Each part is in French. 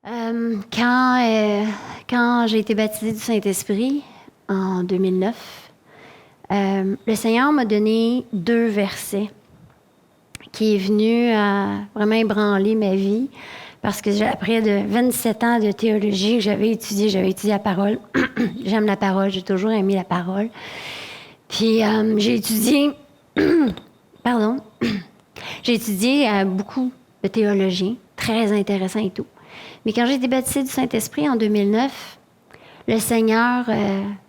Quand j'ai été baptisée du Saint-Esprit en 2009, le Seigneur m'a donné 2 versets qui est venu vraiment ébranler ma vie parce que après de 27 ans de théologie que j'avais étudié la parole. J'aime la parole, j'ai toujours aimé la parole. Puis j'ai étudié, pardon, j'ai étudié beaucoup de théologie, très intéressant et tout. Mais quand j'ai été baptisée du Saint-Esprit en 2009, le Seigneur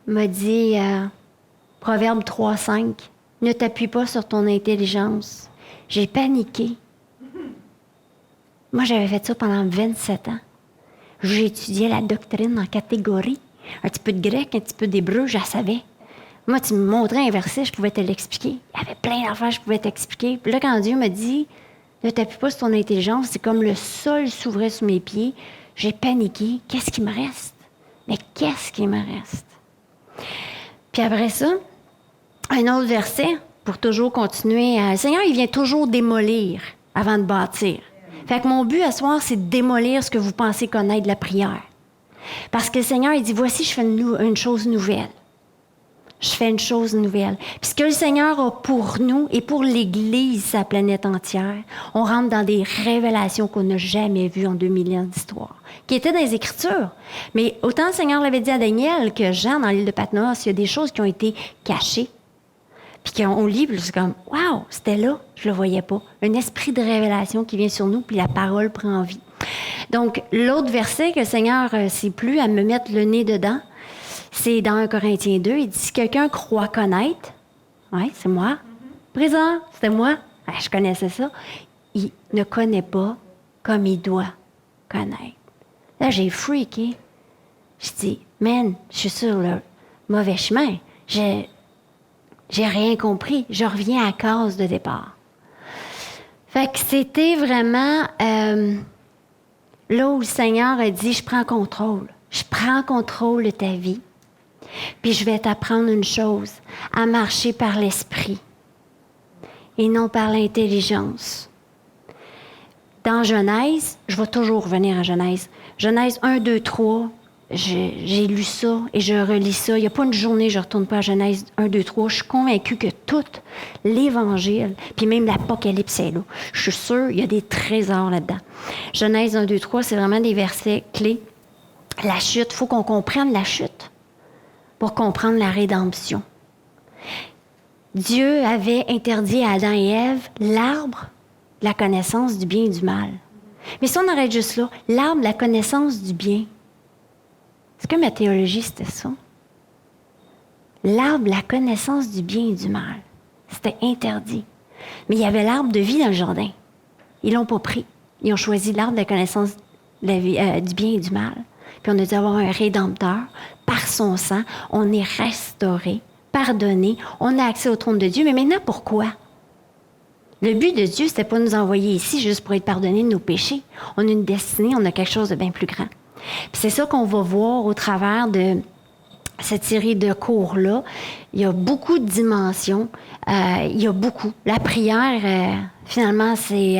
m'a dit, Proverbe 3:5, « Ne t'appuie pas sur ton intelligence. » J'ai paniqué. Moi, j'avais fait ça pendant 27 ans. J'étudiais la doctrine en catégories. Un petit peu de grec, un petit peu d'hébreu, je la savais. Moi, tu me montrais un verset, je pouvais te l'expliquer. Il y avait plein d'affaires, je pouvais t'expliquer. Puis là, quand Dieu m'a dit, ne t'appuie pas sur ton intelligence, c'est comme le sol s'ouvrait sous mes pieds. J'ai paniqué. Qu'est-ce qui me reste? Mais qu'est-ce qui me reste? Puis après ça, un autre verset pour toujours continuer. Le Seigneur, il vient toujours démolir avant de bâtir. Fait que mon but à ce soir, c'est de démolir ce que vous pensez connaître de la prière. Parce que le Seigneur, il dit, voici, je fais une chose nouvelle. Je fais une chose nouvelle. Puis ce que le Seigneur a pour nous et pour l'Église, sa planète entière, on rentre dans des révélations qu'on n'a jamais vues en 2000 ans d'histoire, qui étaient dans les Écritures. Mais autant le Seigneur l'avait dit à Daniel que Jean, dans l'île de Patmos, il y a des choses qui ont été cachées. Puis quand on lit, puis c'est comme, waouh, c'était là, je le voyais pas. Un esprit de révélation qui vient sur nous, puis la parole prend vie. Donc, l'autre verset que le Seigneur s'est plu à me mettre le nez dedans, c'est dans 1 Corinthiens 2, il dit, si quelqu'un croit connaître, oui, c'est moi, présent, c'était moi, je connaissais ça, il ne connaît pas comme il doit connaître. Là, j'ai freaké. Je dis, man, je suis sur le mauvais chemin. J'ai rien compris. Je reviens à la case de départ. Fait que c'était vraiment là où le Seigneur a dit, je prends contrôle. Je prends contrôle de ta vie. Puis je vais t'apprendre une chose, à marcher par l'esprit et non par l'intelligence. Dans Genèse, je vais toujours revenir à Genèse. Genèse 1, 2, 3, j'ai lu ça et je relis ça. Il n'y a pas une journée, je ne retourne pas à Genèse 1, 2, 3. Je suis convaincue que tout l'Évangile, puis même l'Apocalypse est là. Je suis sûre, il y a des trésors là-dedans. Genèse 1, 2, 3, c'est vraiment des versets clés. La chute, il faut qu'on comprenne la chute pour comprendre la rédemption. Dieu avait interdit à Adam et Ève l'arbre de la connaissance du bien et du mal. Mais si on arrête juste là, l'arbre de la connaissance du bien, est-ce que ma théologie, c'était ça? L'arbre de la connaissance du bien et du mal, c'était interdit. Mais il y avait l'arbre de vie dans le jardin. Ils ne l'ont pas pris. Ils ont choisi l'arbre de la connaissance de la vie, du bien et du mal. Puis on a dû avoir un rédempteur. Par son sang, on est restauré, pardonné, on a accès au trône de Dieu. Mais maintenant, pourquoi? Le but de Dieu, c'était pas nous envoyer ici juste pour être pardonnés de nos péchés. On a une destinée, on a quelque chose de bien plus grand. Puis c'est ça qu'on va voir au travers de cette série de cours-là. Il y a beaucoup de dimensions. Il y a beaucoup. La prière, finalement, c'est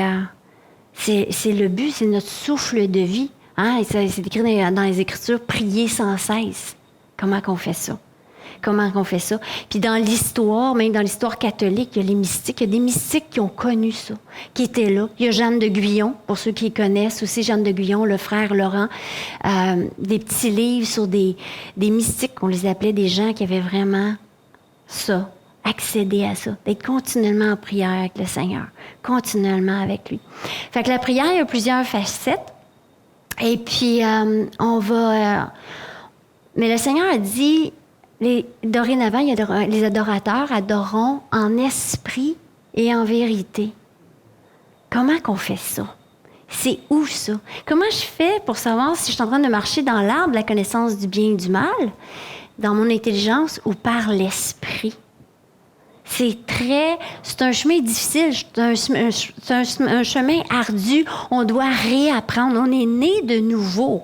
le but, c'est notre souffle de vie. Hein? C'est écrit dans les Écritures, prier sans cesse. Comment qu'on fait ça? Comment qu'on fait ça? Puis dans l'histoire, même dans l'histoire catholique, il y a les mystiques. Il y a des mystiques qui ont connu ça, qui étaient là. Il y a Jeanne de Guyon, pour ceux qui connaissent aussi, Jeanne de Guyon, le frère Laurent. Des petits livres sur des mystiques, on les appelait des gens qui avaient vraiment ça, accédé à ça, d'être continuellement en prière avec le Seigneur, continuellement avec lui. Fait que la prière, il y a plusieurs facettes. Et puis, mais le Seigneur a dit, dorénavant, les adorateurs adoreront en esprit et en vérité. Comment qu'on fait ça? C'est où ça? Comment je fais pour savoir si je suis en train de marcher dans l'arbre de la connaissance du bien et du mal, dans mon intelligence ou par l'esprit? C'est un chemin difficile, c'est un chemin ardu. On doit réapprendre. On est né de nouveau.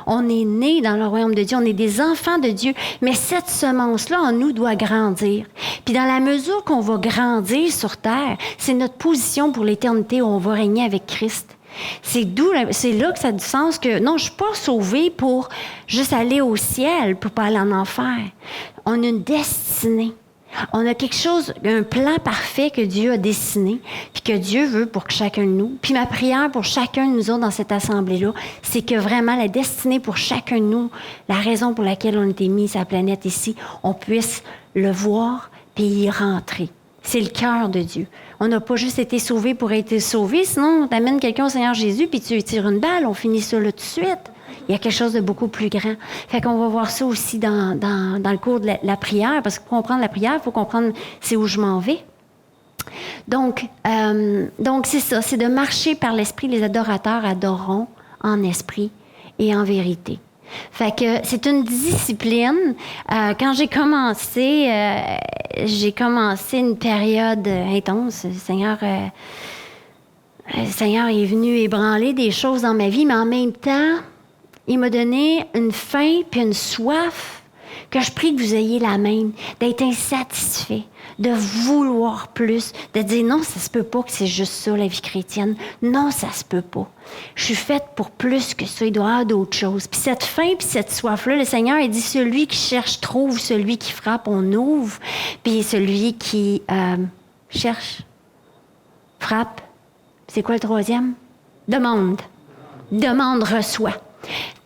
On est né dans le royaume de Dieu. On est des enfants de Dieu. Mais cette semence-là, en nous, doit grandir. Puis dans la mesure qu'on va grandir sur terre, c'est notre position pour l'éternité où on va régner avec Christ. C'est là que ça a du sens que, non, je ne suis pas sauvée pour juste aller au ciel, pour pas aller en enfer. On a une destinée. On a quelque chose, un plan parfait que Dieu a dessiné, puis que Dieu veut pour chacun de nous. Puis ma prière pour chacun de nous autres dans cette assemblée-là, c'est que vraiment la destinée pour chacun de nous, la raison pour laquelle on a été mis sur la planète ici, on puisse le voir puis y rentrer. C'est le cœur de Dieu. On n'a pas juste été sauvés pour être sauvés, sinon on t'amène quelqu'un au Seigneur Jésus puis tu lui tires une balle, on finit ça là tout de suite. Il y a quelque chose de beaucoup plus grand. Fait qu'on va voir ça aussi dans le cours de la prière, parce que pour comprendre la prière, il faut comprendre c'est où je m'en vais. Donc c'est ça, c'est de marcher par l'esprit. Les adorateurs adoreront en esprit et en vérité. Fait que c'est une discipline. Quand j'ai commencé une période intense. Le Seigneur est venu ébranler des choses dans ma vie, mais en même temps, il m'a donné une faim puis une soif que je prie que vous ayez la même, d'être insatisfait, de vouloir plus, de dire non, ça se peut pas que c'est juste ça, la vie chrétienne. Non, ça se peut pas. Je suis faite pour plus que ça. Il doit y avoir d'autres choses. Puis cette faim puis cette soif-là, le Seigneur, il dit, celui qui cherche trouve, celui qui frappe, on ouvre. Puis celui qui cherche, frappe. C'est quoi le troisième? Demande. Demande, reçoit.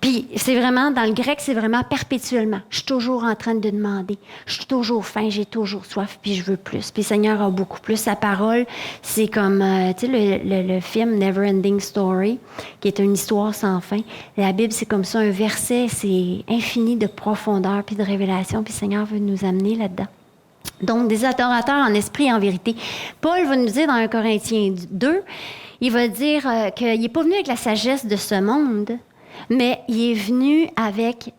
Puis, c'est vraiment, dans le grec, c'est vraiment perpétuellement. Je suis toujours en train de demander. Je suis toujours faim, j'ai toujours soif, puis je veux plus. Puis le Seigneur a beaucoup plus. Sa parole, c'est comme, tu sais, le film Never Ending Story, qui est une histoire sans fin. La Bible, c'est comme ça, un verset, c'est infini de profondeur puis de révélation, puis le Seigneur veut nous amener là-dedans. Donc, des adorateurs en esprit et en vérité. Paul va nous dire dans 1 Corinthiens 2, il va dire qu'il n'est pas venu avec la sagesse de ce monde, mais il est venu avec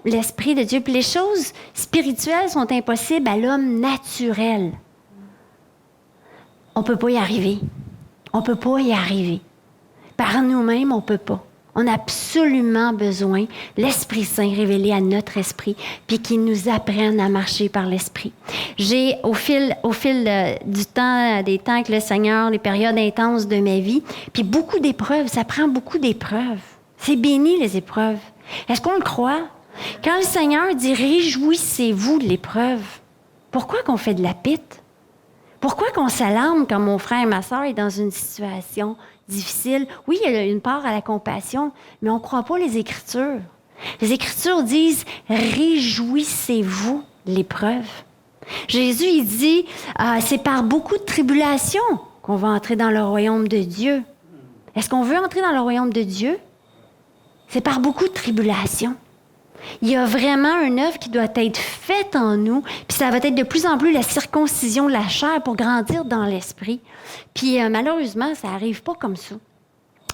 l'Esprit de Dieu. Puis les choses spirituelles sont impossibles à l'homme naturel. On ne peut pas y arriver. On ne peut pas y arriver. Par nous-mêmes, on ne peut pas. On a absolument besoin de l'Esprit Saint révélé à notre esprit, puis qu'il nous apprenne à marcher par l'Esprit. J'ai, au fil du temps, des temps avec le Seigneur, les périodes intenses de ma vie, puis beaucoup d'épreuves, ça prend beaucoup d'épreuves. C'est béni, les épreuves. Est-ce qu'on le croit? Quand le Seigneur dit « Réjouissez-vous de l'épreuve », pourquoi qu'on fait de la pite? Pourquoi qu'on s'alarme quand mon frère et ma sœur est dans une situation difficile? Oui, il y a une part à la compassion, mais on ne croit pas les Écritures. Les Écritures disent « Réjouissez-vous de l'épreuve ». Jésus, il dit c'est par beaucoup de tribulations qu'on va entrer dans le royaume de Dieu. Est-ce qu'on veut entrer dans le royaume de Dieu? C'est par beaucoup de tribulations. Il y a vraiment une œuvre qui doit être faite en nous, puis ça va être de plus en plus la circoncision de la chair pour grandir dans l'esprit. Puis malheureusement, ça n'arrive pas comme ça.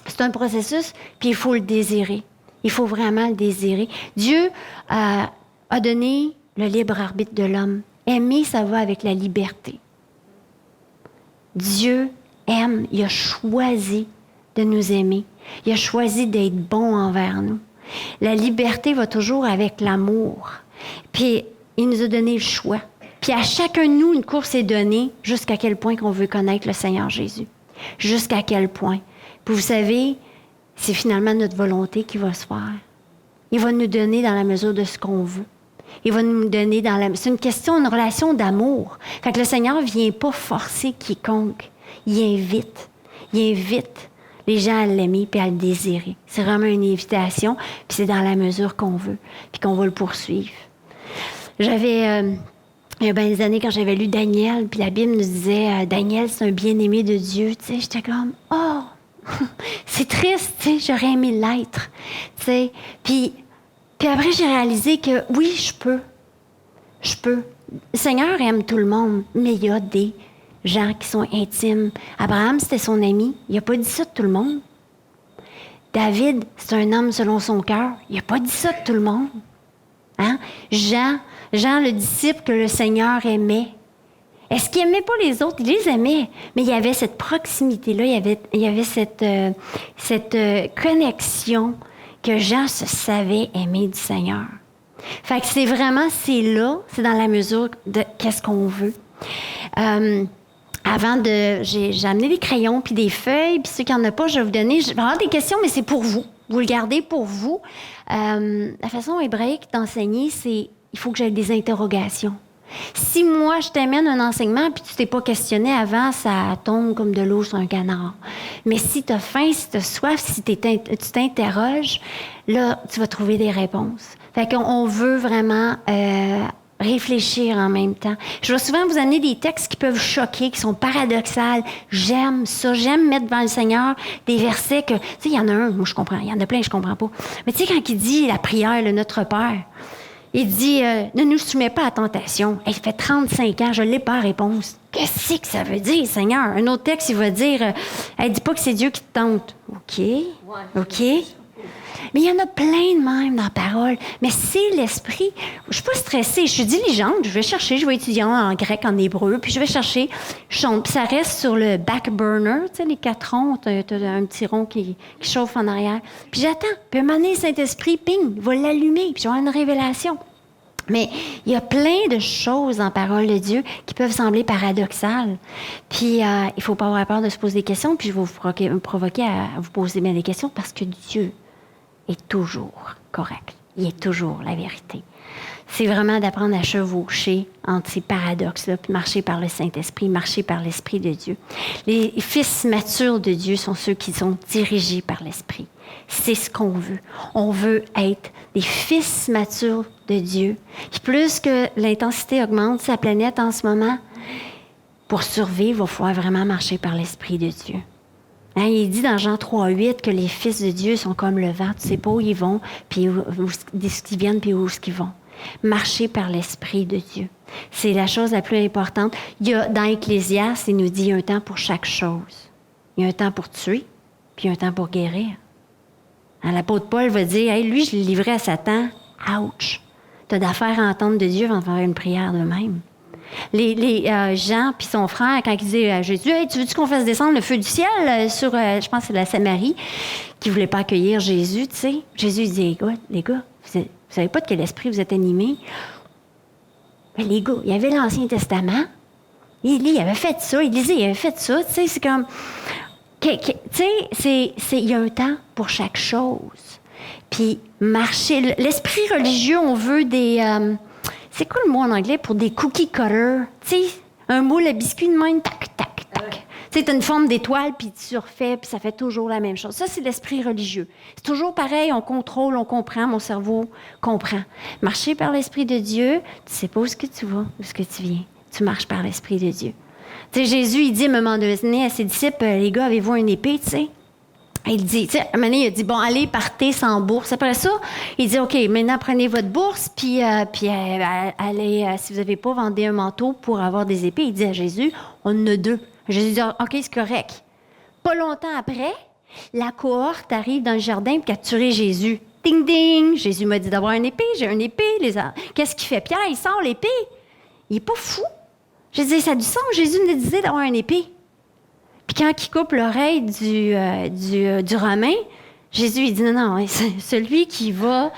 C'est un processus, puis il faut le désirer. Il faut vraiment le désirer. Dieu a donné le libre arbitre de l'homme. Aimer, ça va avec la liberté. Dieu aime, il a choisi de nous aimer. Il a choisi d'être bon envers nous. La liberté va toujours avec l'amour. Puis, il nous a donné le choix. Puis, à chacun de nous, une course est donnée jusqu'à quel point qu'on veut connaître le Seigneur Jésus. Jusqu'à quel point. Puis, vous savez, c'est finalement notre volonté qui va se faire. Il va nous donner dans la mesure de ce qu'on veut. Il va nous donner c'est une question, une relation d'amour. Fait que le Seigneur ne vient pas forcer quiconque. Il invite. Il invite les gens à l'aimer puis à le désirer. C'est vraiment une invitation, puis c'est dans la mesure qu'on veut, puis qu'on va le poursuivre. J'avais, il y a bien des années, quand j'avais lu Daniel, puis la Bible nous disait Daniel, c'est un bien-aimé de Dieu. Tu sais, j'étais comme, oh, c'est triste, tu sais, j'aurais aimé l'être. Tu sais, puis après, j'ai réalisé que oui, je peux. Le Seigneur aime tout le monde, mais il y a des gens qui sont intimes. Abraham, c'était son ami. Il n'a pas dit ça de tout le monde. David, c'est un homme selon son cœur. Il n'a pas dit ça de tout le monde. Hein? Jean, le disciple que le Seigneur aimait. Est-ce qu'il n'aimait pas les autres? Il les aimait. Mais il y avait cette proximité-là, il y avait cette connexion que Jean se savait aimer du Seigneur. Fait que c'est dans la mesure de qu'est-ce qu'on veut. avant de... J'ai amené des crayons puis des feuilles, puis ceux qui n'en ont pas, je vais vous donner... Je vais avoir des questions, mais c'est pour vous. Vous le gardez pour vous. La façon hébraïque d'enseigner, c'est... Il faut que j'aie des interrogations. Si moi, je t'amène un enseignement puis tu t'es pas questionné avant, ça tombe comme de l'eau sur un canard. Mais si tu as faim, si tu as soif, si tu t'interroges, là, tu vas trouver des réponses. Fait qu'on veut vraiment réfléchir en même temps. Je vais souvent vous amener des textes qui peuvent choquer, qui sont paradoxales. J'aime ça. J'aime mettre devant le Seigneur des versets que... Tu sais, il y en a un, moi, je comprends. Il y en a plein, je comprends pas. Mais tu sais, quand il dit la prière, le Notre Père... Il dit, ne nous soumets pas à tentation. Il fait 35 ans, je n'ai pas la réponse. Qu'est-ce que ça veut dire, Seigneur? Un autre texte, il va dire, elle dit pas que c'est Dieu qui te tente. OK. Mais il y en a plein de même dans la parole. Mais c'est l'esprit. Je suis pas stressée, je suis diligente. Je vais chercher, je vais étudier en grec, en hébreu, puis je vais chercher, je chante. Puis ça reste sur le back burner, tu sais, les 4 ronds, t'as un petit rond qui chauffe en arrière. Puis j'attends. Puis à un moment donné, le Saint-Esprit, ping, il va l'allumer, puis je vais avoir une révélation. Mais il y a plein de choses en parole de Dieu qui peuvent sembler paradoxales. Puis il faut pas avoir peur de se poser des questions, puis je vais vous provoquer à vous poser bien des questions parce que Dieu est toujours correct. Il est toujours la vérité. C'est vraiment d'apprendre à chevaucher entre ces paradoxes-là, puis marcher par le Saint-Esprit, marcher par l'Esprit de Dieu. Les fils matures de Dieu sont ceux qui sont dirigés par l'Esprit. C'est ce qu'on veut. On veut être des fils matures de Dieu. Puis plus que l'intensité augmente sa planète en ce moment, pour survivre, il va falloir vraiment marcher par l'Esprit de Dieu. Hein, il dit dans Jean 3,8 que les fils de Dieu sont comme le vent. Tu ne sais pas où ils vont, puis d'où ils viennent, puis où ils vont. Marcher par l'Esprit de Dieu. C'est la chose la plus importante. Il y a, dans Ecclésiaste, il nous dit un temps pour chaque chose. Il y a un temps pour tuer, puis un temps pour guérir. Hein, l'apôtre Paul va dire, hey, lui, je l'ai livré à Satan. Ouch! Tu as d'affaires à entendre de Dieu avant de faire une prière de même. Les Jean puis son frère, quand il disait à Jésus, hey, tu veux-tu qu'on fasse descendre le feu du ciel sur, je pense que c'est la Samarie, qui ne voulait pas accueillir Jésus, tu sais. Jésus il dit, les gars, vous ne savez pas de quel esprit vous êtes animés? Mais les gars, il y avait l'Ancien Testament. Élie avait fait ça, Élisée avait fait ça, tu sais, c'est comme... Tu sais, il y a un temps pour chaque chose. Puis marcher... L'esprit religieux, on veut des... c'est quoi le mot en anglais pour des cookie cutters? Tu sais, un moule à biscuit de même, tac, tac, tac. Tu sais, t'as une forme d'étoile, puis tu refais, puis ça fait toujours la même chose. Ça, c'est l'esprit religieux. C'est toujours pareil, on contrôle, on comprend, mon cerveau comprend. Marcher par l'Esprit de Dieu, tu sais pas où est-ce que tu vas, où est-ce que tu viens. Tu marches par l'Esprit de Dieu. Tu sais, Jésus, il dit à un moment donné à ses disciples, les gars, avez-vous une épée, tu sais? Il dit, tu sais, à un moment donné, il a dit, bon, allez, partez sans bourse. Après ça, il dit, OK, maintenant, prenez votre bourse, puis allez, si vous n'avez pas, vendez un manteau pour avoir des épées. Il dit à Jésus, on en a 2. Jésus dit, OK, c'est correct. Pas longtemps après, la cohorte arrive dans le jardin pour capturer Jésus. Ding, ding! Jésus m'a dit d'avoir une épée, j'ai une épée. Qu'est-ce qu'il fait? Pierre, il sort l'épée. Il est pas fou. Je dis, ça a du sens. Jésus nous disait d'avoir une épée. Puis quand il coupe l'oreille du Romain, Jésus, il dit, non, celui qui va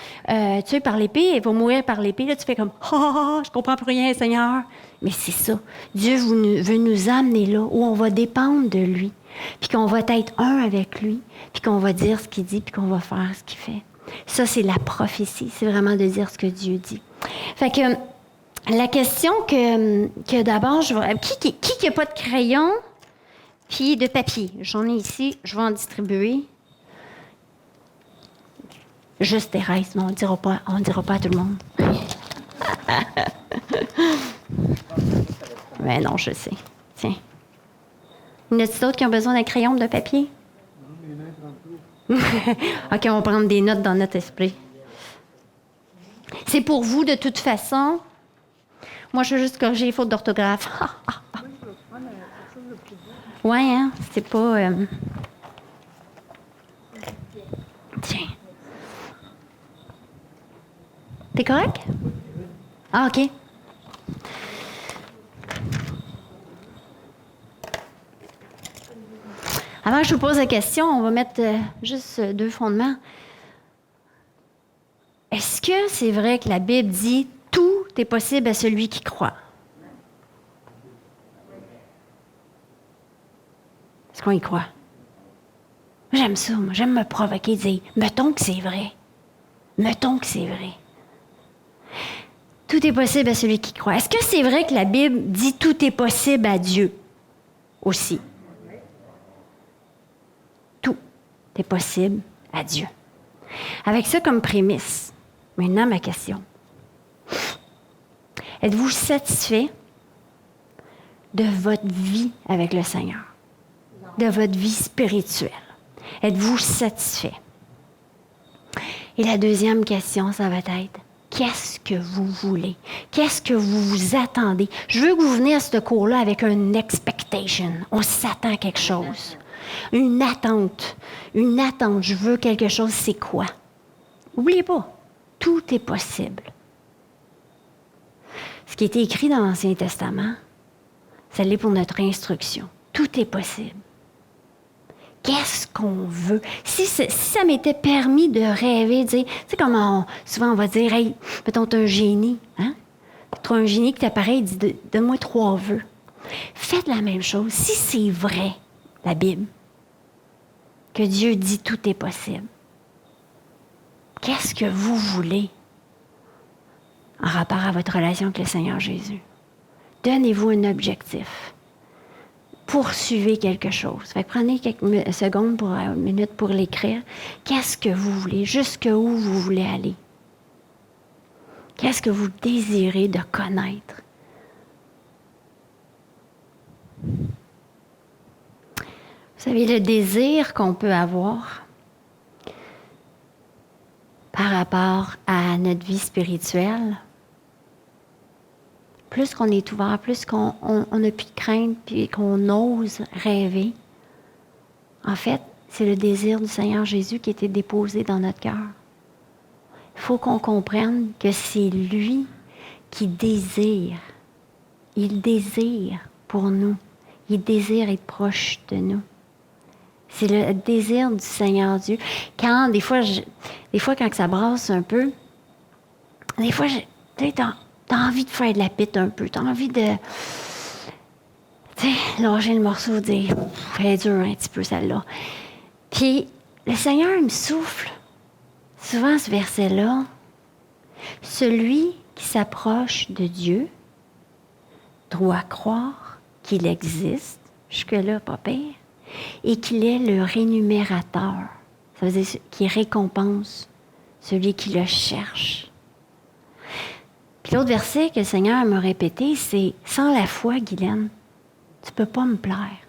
tuer par l'épée, il va mourir par l'épée. Là, tu fais comme, je comprends plus rien, Seigneur. Mais c'est ça. Dieu veut nous amener là où on va dépendre de lui, puis qu'on va être un avec lui, puis qu'on va dire ce qu'il dit, puis qu'on va faire ce qu'il fait. Ça, c'est la prophétie. C'est vraiment de dire ce que Dieu dit. Fait que la question que d'abord, qui n'a pas de crayon puis de papier? J'en ai ici, je vais en distribuer. Juste Thérèse, mais on ne dira pas à tout le monde. Mais non, je sais. Tiens. Y en a-t-il d'autres qui ont besoin d'un crayon ou de papier? OK, on va prendre des notes dans notre esprit. C'est pour vous, de toute façon. Moi, je veux juste corriger les fautes d'orthographe. Ouais, hein? C'est pas... Tiens. T'es correct? Ah, OK. Avant que je vous pose la question, on va mettre juste 2 fondements. Est-ce que c'est vrai que la Bible dit « Tout est possible à celui qui croit ». qu'on y croit. Moi, j'aime ça. Moi, j'aime me provoquer, dire, mettons que c'est vrai. Mettons que c'est vrai. Tout est possible à celui qui croit. Est-ce que c'est vrai que la Bible dit tout est possible à Dieu aussi? Tout est possible à Dieu. Avec ça comme prémisse, maintenant ma question. Êtes-vous satisfait de votre vie avec le Seigneur? De votre vie spirituelle? Êtes-vous satisfait? Et la deuxième question, ça va être, qu'est-ce que vous voulez? Qu'est-ce que vous vous attendez? Je veux que vous veniez à ce cours-là avec une expectation. On s'attend à quelque chose. Une attente. Une attente. Je veux quelque chose, c'est quoi? N'oubliez pas, tout est possible. Ce qui était écrit dans l'Ancien Testament, ça l'est pour notre instruction. Tout est possible. Qu'est-ce qu'on veut? Si ça m'était permis de rêver, de dire, tu sais comment souvent on va dire, hey, mettons, t'as un génie, hein? Tu as un génie qui t'apparaît et dit, donne-moi 3 vœux. Faites la même chose. Si c'est vrai, la Bible, que Dieu dit tout est possible, qu'est-ce que vous voulez en rapport à votre relation avec le Seigneur Jésus? Donnez-vous un objectif. Poursuivez quelque chose. Fait que prenez quelques secondes pour une minute pour l'écrire. Qu'est-ce que vous voulez? Jusqu'où vous voulez aller? Qu'est-ce que vous désirez de connaître? Vous savez, le désir qu'on peut avoir par rapport à notre vie spirituelle, plus qu'on est ouvert, plus qu'on n'a plus de crainte, puis qu'on ose rêver, en fait, c'est le désir du Seigneur Jésus qui a été déposé dans notre cœur. Il faut qu'on comprenne que c'est lui qui désire. Il désire pour nous. Il désire être proche de nous. C'est le désir du Seigneur Dieu. Des fois, quand ça brasse un peu, des fois, t'as envie de faire de la pite un peu. T'as envie de, lâcher le morceau, dire, elle est dure un petit peu celle-là. Puis, le Seigneur, il me souffle. Souvent, ce verset-là, celui qui s'approche de Dieu doit croire qu'il existe, jusque-là, pas pire, et qu'il est le rémunérateur. Ça veut dire qu'il récompense celui qui le cherche. Puis l'autre verset que le Seigneur m'a répété, c'est « Sans la foi, Guylaine, tu ne peux pas me plaire. »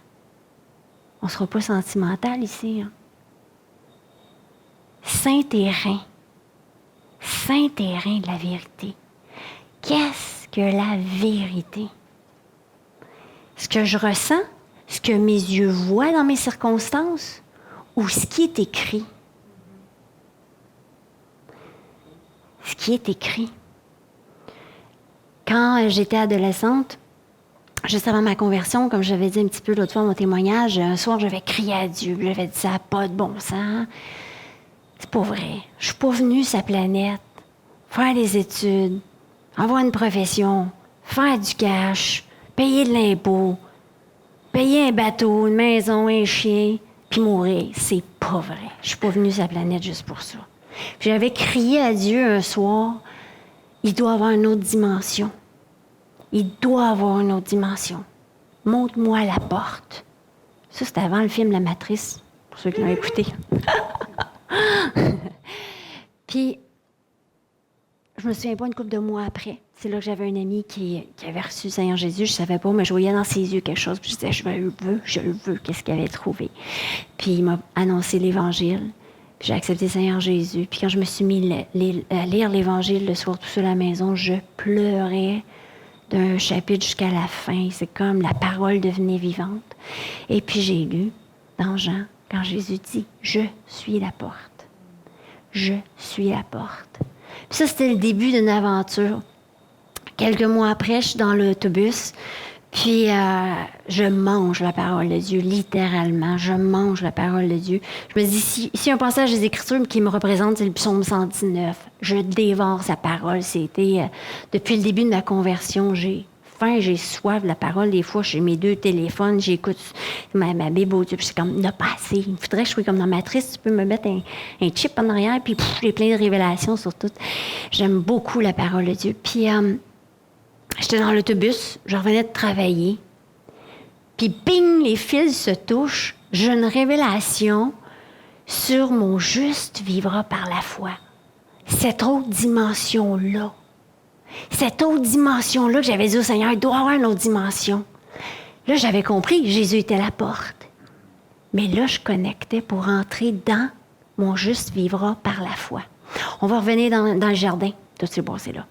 On ne sera pas sentimental ici. Hein? Saint-terrain de la vérité. Qu'est-ce que la vérité? Ce que je ressens, ce que mes yeux voient dans mes circonstances, ou ce qui est écrit? Ce qui est écrit. Quand j'étais adolescente, juste avant ma conversion, comme j'avais dit un petit peu l'autre fois dans mon témoignage, un soir, j'avais crié à Dieu. J'avais dit, ça n'a pas de bon sens. C'est pas vrai. Je suis pas venue sur la planète faire des études, avoir une profession, faire du cash, payer de l'impôt, payer un bateau, une maison, un chien, puis mourir. C'est pas vrai. Je suis pas venue sur la planète juste pour ça. Puis j'avais crié à Dieu un soir, il doit avoir une autre dimension. Il doit avoir une autre dimension. Montre-moi la porte. Ça, c'était avant le film La Matrice, pour ceux qui l'ont écouté. Puis, je me souviens pas une couple de mois après. C'est là que j'avais un ami qui avait reçu le Seigneur Jésus. Je savais pas, mais je voyais dans ses yeux quelque chose. Puis je disais, je le veux. Qu'est-ce qu'il avait trouvé? Puis il m'a annoncé l'Évangile. Puis j'ai accepté le Seigneur Jésus. Puis quand je me suis mis à lire l'Évangile le soir tout seul à la maison, je pleurais d'un chapitre jusqu'à la fin. C'est comme la parole devenait vivante. Et puis j'ai lu dans Jean, quand Jésus dit, « Je suis la porte. Je suis la porte. » Puis ça, c'était le début d'une aventure. Quelques mois après, je suis dans l'autobus, puis je mange la parole de Dieu, littéralement. Je mange la parole de Dieu. Je me dis, si un passage des Écritures qui me représente, c'est le psaume 119. Je dévore sa parole. C'était, depuis le début de ma conversion, j'ai faim, j'ai soif de la parole. Des fois, j'ai mes 2 téléphones, j'écoute ma Bible au Dieu. Puis c'est comme, n'a pas assez. Il faudrait que je sois comme dans Matrice. Tu peux me mettre un chip en arrière, puis j'ai plein de révélations sur tout. J'aime beaucoup la parole de Dieu. Puis j'étais dans l'autobus, je revenais de travailler. Puis bing, les fils se touchent. J'ai une révélation sur mon juste vivra par la foi. Cette autre dimension-là. Cette autre dimension-là que j'avais dit au Seigneur, il doit y avoir une autre dimension. Là, j'avais compris, Jésus était la porte. Mais là, je connectais pour entrer dans mon juste vivra par la foi. On va revenir dans le jardin. Tout s'est passé là.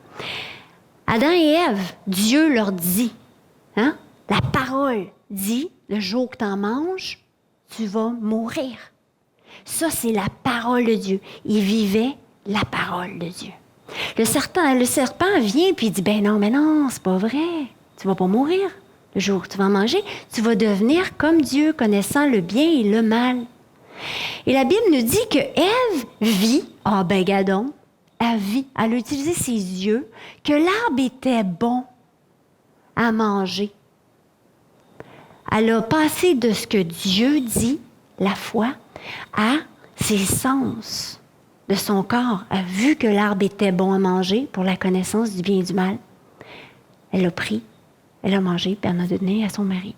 Adam et Ève, Dieu leur dit, hein? La parole dit, le jour que tu en manges, tu vas mourir. Ça, c'est la parole de Dieu. Ils vivaient la parole de Dieu. Le serpent vient puis il dit, ben non, mais non, c'est pas vrai. Tu vas pas mourir. Le jour où tu vas en manger, tu vas devenir comme Dieu, connaissant le bien et le mal. Et la Bible nous dit que Ève vit, ben gadon, elle vit, elle a utilisé ses yeux, que l'arbre était bon à manger. Elle a passé de ce que Dieu dit, la foi, à ses sens de son corps. Elle a vu que l'arbre était bon à manger pour la connaissance du bien et du mal. Elle l'a pris, elle a mangé, puis elle en a donné à son mari.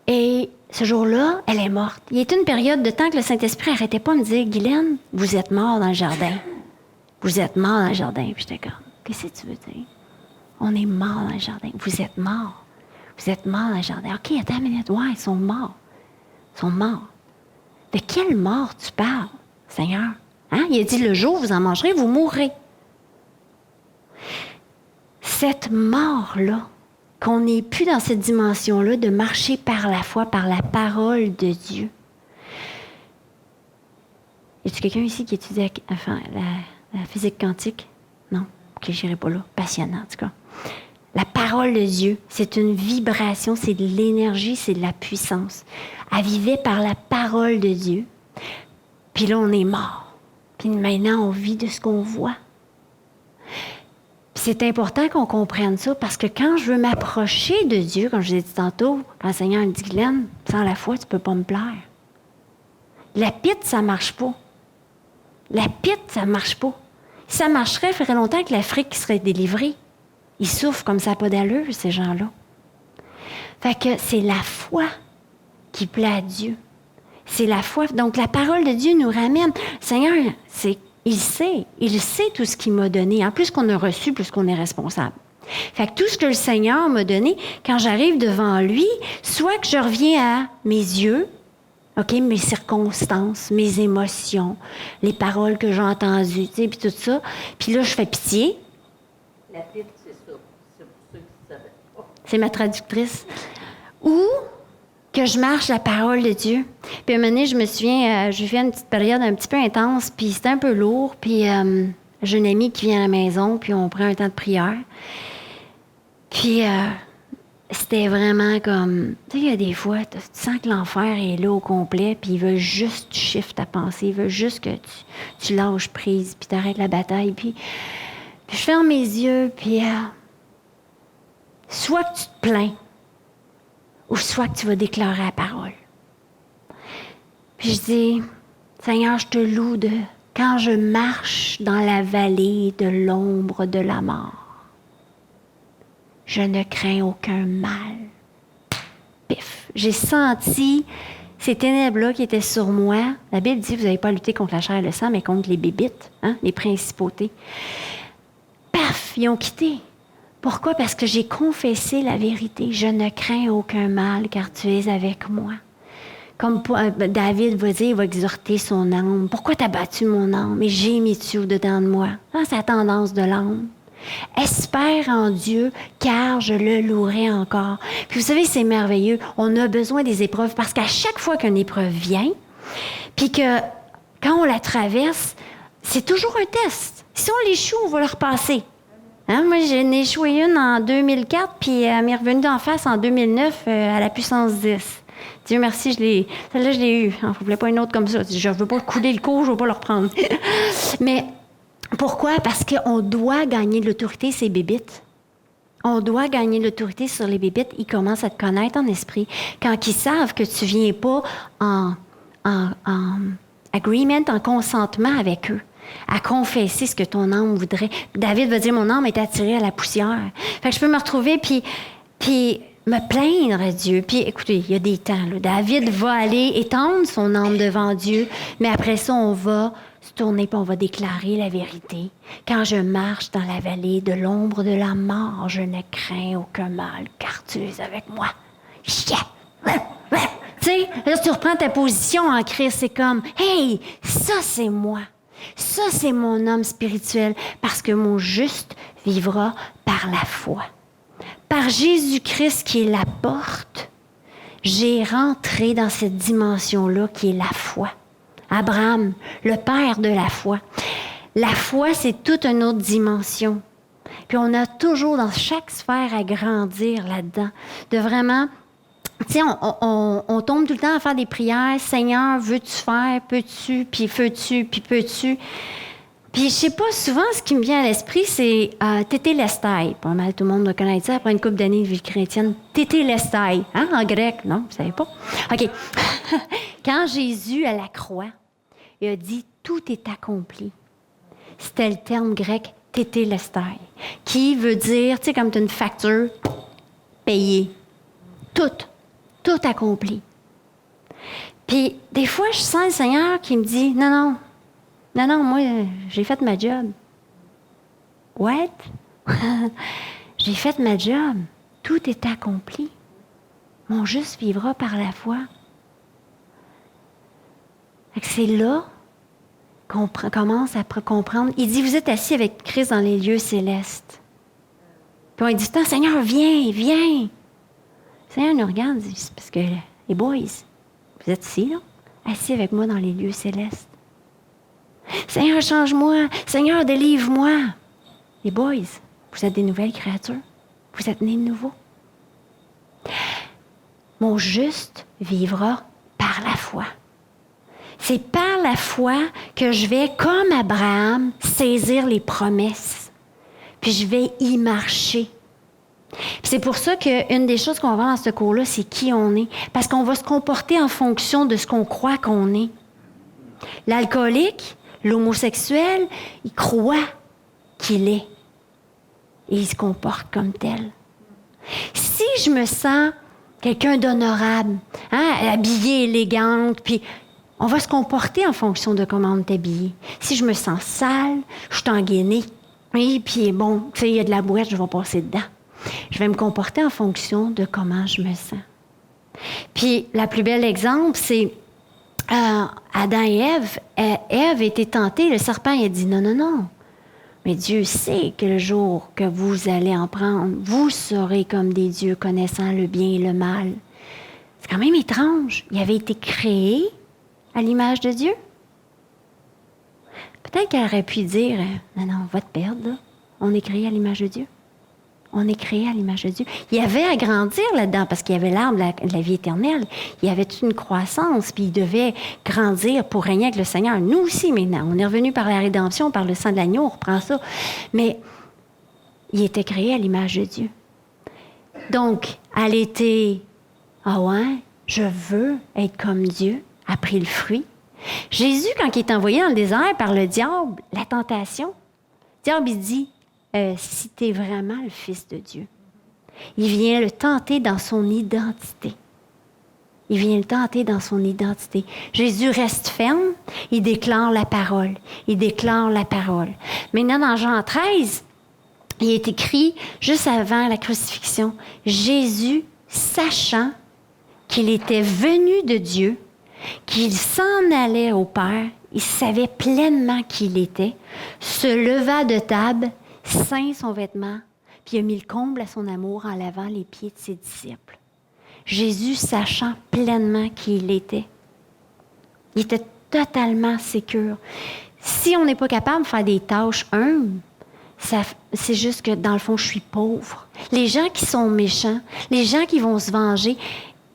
Et ce jour-là, elle est morte. Il y a été une période de temps que le Saint-Esprit n'arrêtait pas de me dire, Guylaine, vous êtes mort dans le jardin. Vous êtes mort dans le jardin. Puis j'étais comme, qu'est-ce que tu veux dire? On est mort dans le jardin. Vous êtes mort. Vous êtes mort dans le jardin. OK, attends une minute. Ouais, ils sont morts. Ils sont morts. De quelle mort tu parles, Seigneur? Hein? Il a dit, le jour où vous en mangerez, vous mourrez. Cette mort-là, qu'on n'est plus dans cette dimension-là de marcher par la foi, par la parole de Dieu. Y a-t-il quelqu'un ici qui étudie la physique quantique? Non? OK, je n'irai pas là. Passionnant, en tout cas. La parole de Dieu, c'est une vibration, c'est de l'énergie, c'est de la puissance. Elle vivait par la parole de Dieu. Puis là, on est mort. Puis maintenant, on vit de ce qu'on voit. Puis c'est important qu'on comprenne ça, parce que quand je veux m'approcher de Dieu, comme je vous ai dit tantôt, quand le Seigneur me dit, Guylaine, sans la foi, tu ne peux pas me plaire. La pite, ça ne marche pas. La pite, ça ne marche pas. Si ça marcherait, il ferait longtemps que l'Afrique serait délivrée. Ils souffrent comme ça n'a pas d'allure, ces gens-là. Fait que c'est la foi qui plaît à Dieu. C'est la foi. Donc, la parole de Dieu nous ramène. Seigneur, il sait tout ce qu'il m'a donné. En plus qu'on a reçu, plus qu'on est responsable. Fait que tout ce que le Seigneur m'a donné, quand j'arrive devant lui, soit que je reviens à mes yeux, OK, mes circonstances, mes émotions, les paroles que j'ai entendues, tu sais, puis tout ça. Puis là, je fais pitié. La Bible, c'est ça. C'est pour ceux qui ne savaient pas. C'est ma traductrice. Ou que je marche la parole de Dieu. Puis à un moment donné, je me souviens, j'ai fait une petite période un petit peu intense, puis c'était un peu lourd. Puis j'ai une amie qui vient à la maison, puis on prend un temps de prière. Puis c'était vraiment comme... Tu sais, il y a des fois, tu sens que l'enfer est là au complet, puis il veut juste que tu shiftes ta pensée, il veut juste que tu lâches prise, puis tu arrêtes la bataille. Puis je ferme mes yeux, puis soit que tu te plains, ou soit que tu vas déclarer la parole. Puis je dis, Seigneur, je te loue de quand je marche dans la vallée de l'ombre de la mort, je ne crains aucun mal. Pif! J'ai senti ces ténèbres-là qui étaient sur moi. La Bible dit, vous n'avez pas à lutter contre la chair et le sang, mais contre les bébites, hein, les principautés. Paf! Ils ont quitté. Pourquoi? Parce que j'ai confessé la vérité. Je ne crains aucun mal, car tu es avec moi. Comme David va dire, il va exhorter son âme. Pourquoi t'as battu mon âme? Et j'ai mis tu au-dedans de moi. Hein, c'est la tendance de l'âme. Espère en Dieu, car je le louerai encore. Puis vous savez, c'est merveilleux. On a besoin des épreuves, parce qu'à chaque fois qu'une épreuve vient, puis que quand on la traverse, c'est toujours un test. Si on l'échoue, on va le repasser. Hein? Moi, j'en ai échoué une en 2004, puis elle m'est revenue d'en face en 2009 à la puissance 10. Dieu merci, celle-là, je l'ai eue. Il ne voulait pas une autre comme ça. Je ne veux pas couler le cours, je ne veux pas le reprendre. Mais pourquoi? Parce qu'on doit gagner de l'autorité, ces bébites. On doit gagner l'autorité sur les bébites. Ils commencent à te connaître en esprit. Quand ils savent que tu ne viens pas en agreement, en consentement avec eux, à confesser ce que ton âme voudrait. David va dire, mon âme est attirée à la poussière. Fait que je peux me retrouver puis me plaindre à Dieu. Puis écoutez, il y a des temps. Là. David va aller étendre son âme devant Dieu, mais après ça, on va se tourner puis on va déclarer la vérité. Quand je marche dans la vallée de l'ombre de la mort, je ne crains aucun mal, car tu es avec moi. Yeah! Tu sais, là, tu reprends ta position en Christ, c'est comme, hey, ça c'est moi. Ça, c'est mon homme spirituel, parce que mon juste vivra par la foi. Par Jésus-Christ qui est la porte, j'ai rentré dans cette dimension-là qui est la foi. Abraham, le père de la foi. La foi, c'est toute une autre dimension. Puis on a toujours dans chaque sphère à grandir là-dedans, de vraiment... Tu sais, on tombe tout le temps à faire des prières. Seigneur, veux-tu faire? Peux-tu? Puis fais-tu? Puis peux-tu? Puis je sais pas, souvent, ce qui me vient à l'esprit, c'est tétélestai. Pas mal, tout le monde doit connaître ça après une couple d'années de vie chrétienne. Tétélestai. Hein, en grec, non? Vous savez pas? OK. Quand Jésus, à la croix, il a dit « tout est accompli », c'était le terme grec tétélestai, qui veut dire, tu sais, comme tu as une facture, payée. Tout accompli. Puis, des fois, je sens le Seigneur qui me dit, non, moi, j'ai fait ma job. What? J'ai fait ma job. Tout est accompli. Mon juste vivra par la foi. C'est là qu'on commence à comprendre. Il dit, vous êtes assis avec Christ dans les lieux célestes. Puis on dit, Seigneur, viens. Le Seigneur nous regarde, c'est parce que les boys, vous êtes ici, là, assis avec moi dans les lieux célestes. Seigneur, change-moi. Seigneur, délivre-moi. Les boys, vous êtes des nouvelles créatures. Vous êtes nés de nouveau. Mon juste vivra par la foi. C'est par la foi que je vais, comme Abraham, saisir les promesses. Puis je vais y marcher. Puis c'est pour ça qu'une des choses qu'on va voir dans ce cours-là, c'est qui on est. Parce qu'on va se comporter en fonction de ce qu'on croit qu'on est. L'alcoolique, l'homosexuel, il croit qu'il est. Et il se comporte comme tel. Si je me sens quelqu'un d'honorable, habillée, élégante, puis on va se comporter en fonction de comment on est habillé. Si je me sens sale, je suis engainée, et puis bon, tu sais, il y a de la boîte, je vais passer dedans. Je vais me comporter en fonction de comment je me sens. Puis, le plus bel exemple, c'est Adam et Ève. Ève était tentée, le serpent il a dit non. Mais Dieu sait que le jour que vous allez en prendre, vous serez comme des dieux connaissant le bien et le mal. C'est quand même étrange. Il avait été créé à l'image de Dieu. Peut-être qu'elle aurait pu dire non, on va te perdre, là. On est créé à l'image de Dieu. On est créé à l'image de Dieu. Il y avait à grandir là-dedans parce qu'il y avait l'arbre de la vie éternelle. Il y avait toute une croissance, puis il devait grandir pour régner avec le Seigneur. Nous aussi, maintenant, on est revenu par la rédemption, par le sang de l'agneau, on reprend ça. Mais il était créé à l'image de Dieu. Donc, elle était, je veux être comme Dieu, a pris le fruit. Jésus, quand il est envoyé dans le désert par le diable, la tentation, le diable, il dit, si tu es vraiment le Fils de Dieu. Il vient le tenter dans son identité. Jésus reste ferme, il déclare la parole. Maintenant, dans Jean 13, il est écrit, juste avant la crucifixion, Jésus, sachant qu'il était venu de Dieu, qu'il s'en allait au Père, il savait pleinement qui il était, se leva de table, ceint son vêtement, puis il a mis le comble à son amour en lavant les pieds de ses disciples. Jésus, sachant pleinement qui il était était totalement sécure. Si on n'est pas capable de faire des tâches humbles, c'est juste que, dans le fond, je suis pauvre. Les gens qui sont méchants, les gens qui vont se venger,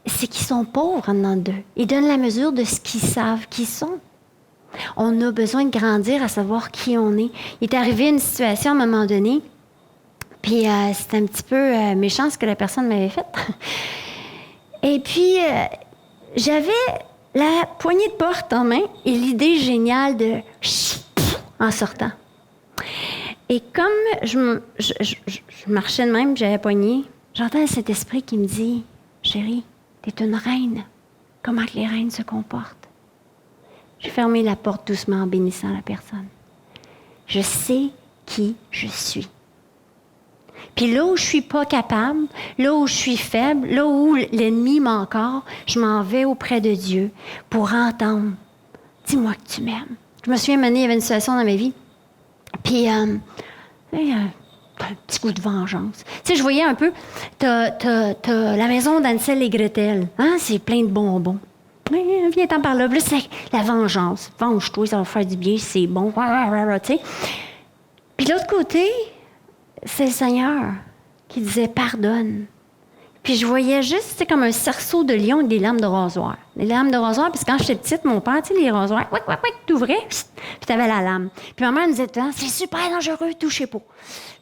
c'est qu'ils sont pauvres en dedans d'eux. Ils donnent la mesure de ce qu'ils savent qu'ils sont. On a besoin de grandir à savoir qui on est. Il est arrivé une situation à un moment donné Puis c'était un petit peu méchant ce que la personne m'avait fait. Et puis, j'avais la poignée de porte en main et l'idée géniale de en sortant. Et comme je marchais de même, j'avais poigné, j'entends cet esprit qui me dit, « Chérie, t'es une reine. Comment que les reines se comportent? » J'ai fermé la porte doucement en bénissant la personne. Je sais qui je suis. Puis là où je suis pas capable, là où je suis faible, là où l'ennemi m'a encore, je m'en vais auprès de Dieu pour entendre. Dis-moi que tu m'aimes. Je me souviens, il y avait une situation dans ma vie. Puis, un petit coup de vengeance. Tu sais, je voyais un peu, t'as la maison d'Ansel et Gretel. Hein? C'est plein de bonbons. Viens-t'en par là. Là, c'est la vengeance. Venge-toi, ça va faire du bien, c'est bon. Tu sais. Puis l'autre côté, c'est le Seigneur qui disait « pardonne ». Puis je voyais juste, c'est comme un cerceau de lion avec des lames de rasoir. Les lames de rasoir, parce que quand j'étais petite, mon père, tu sais, les rasoirs, t'ouvrais, puis t'avais la lame. Puis ma mère me disait « c'est super dangereux, touchez pas ».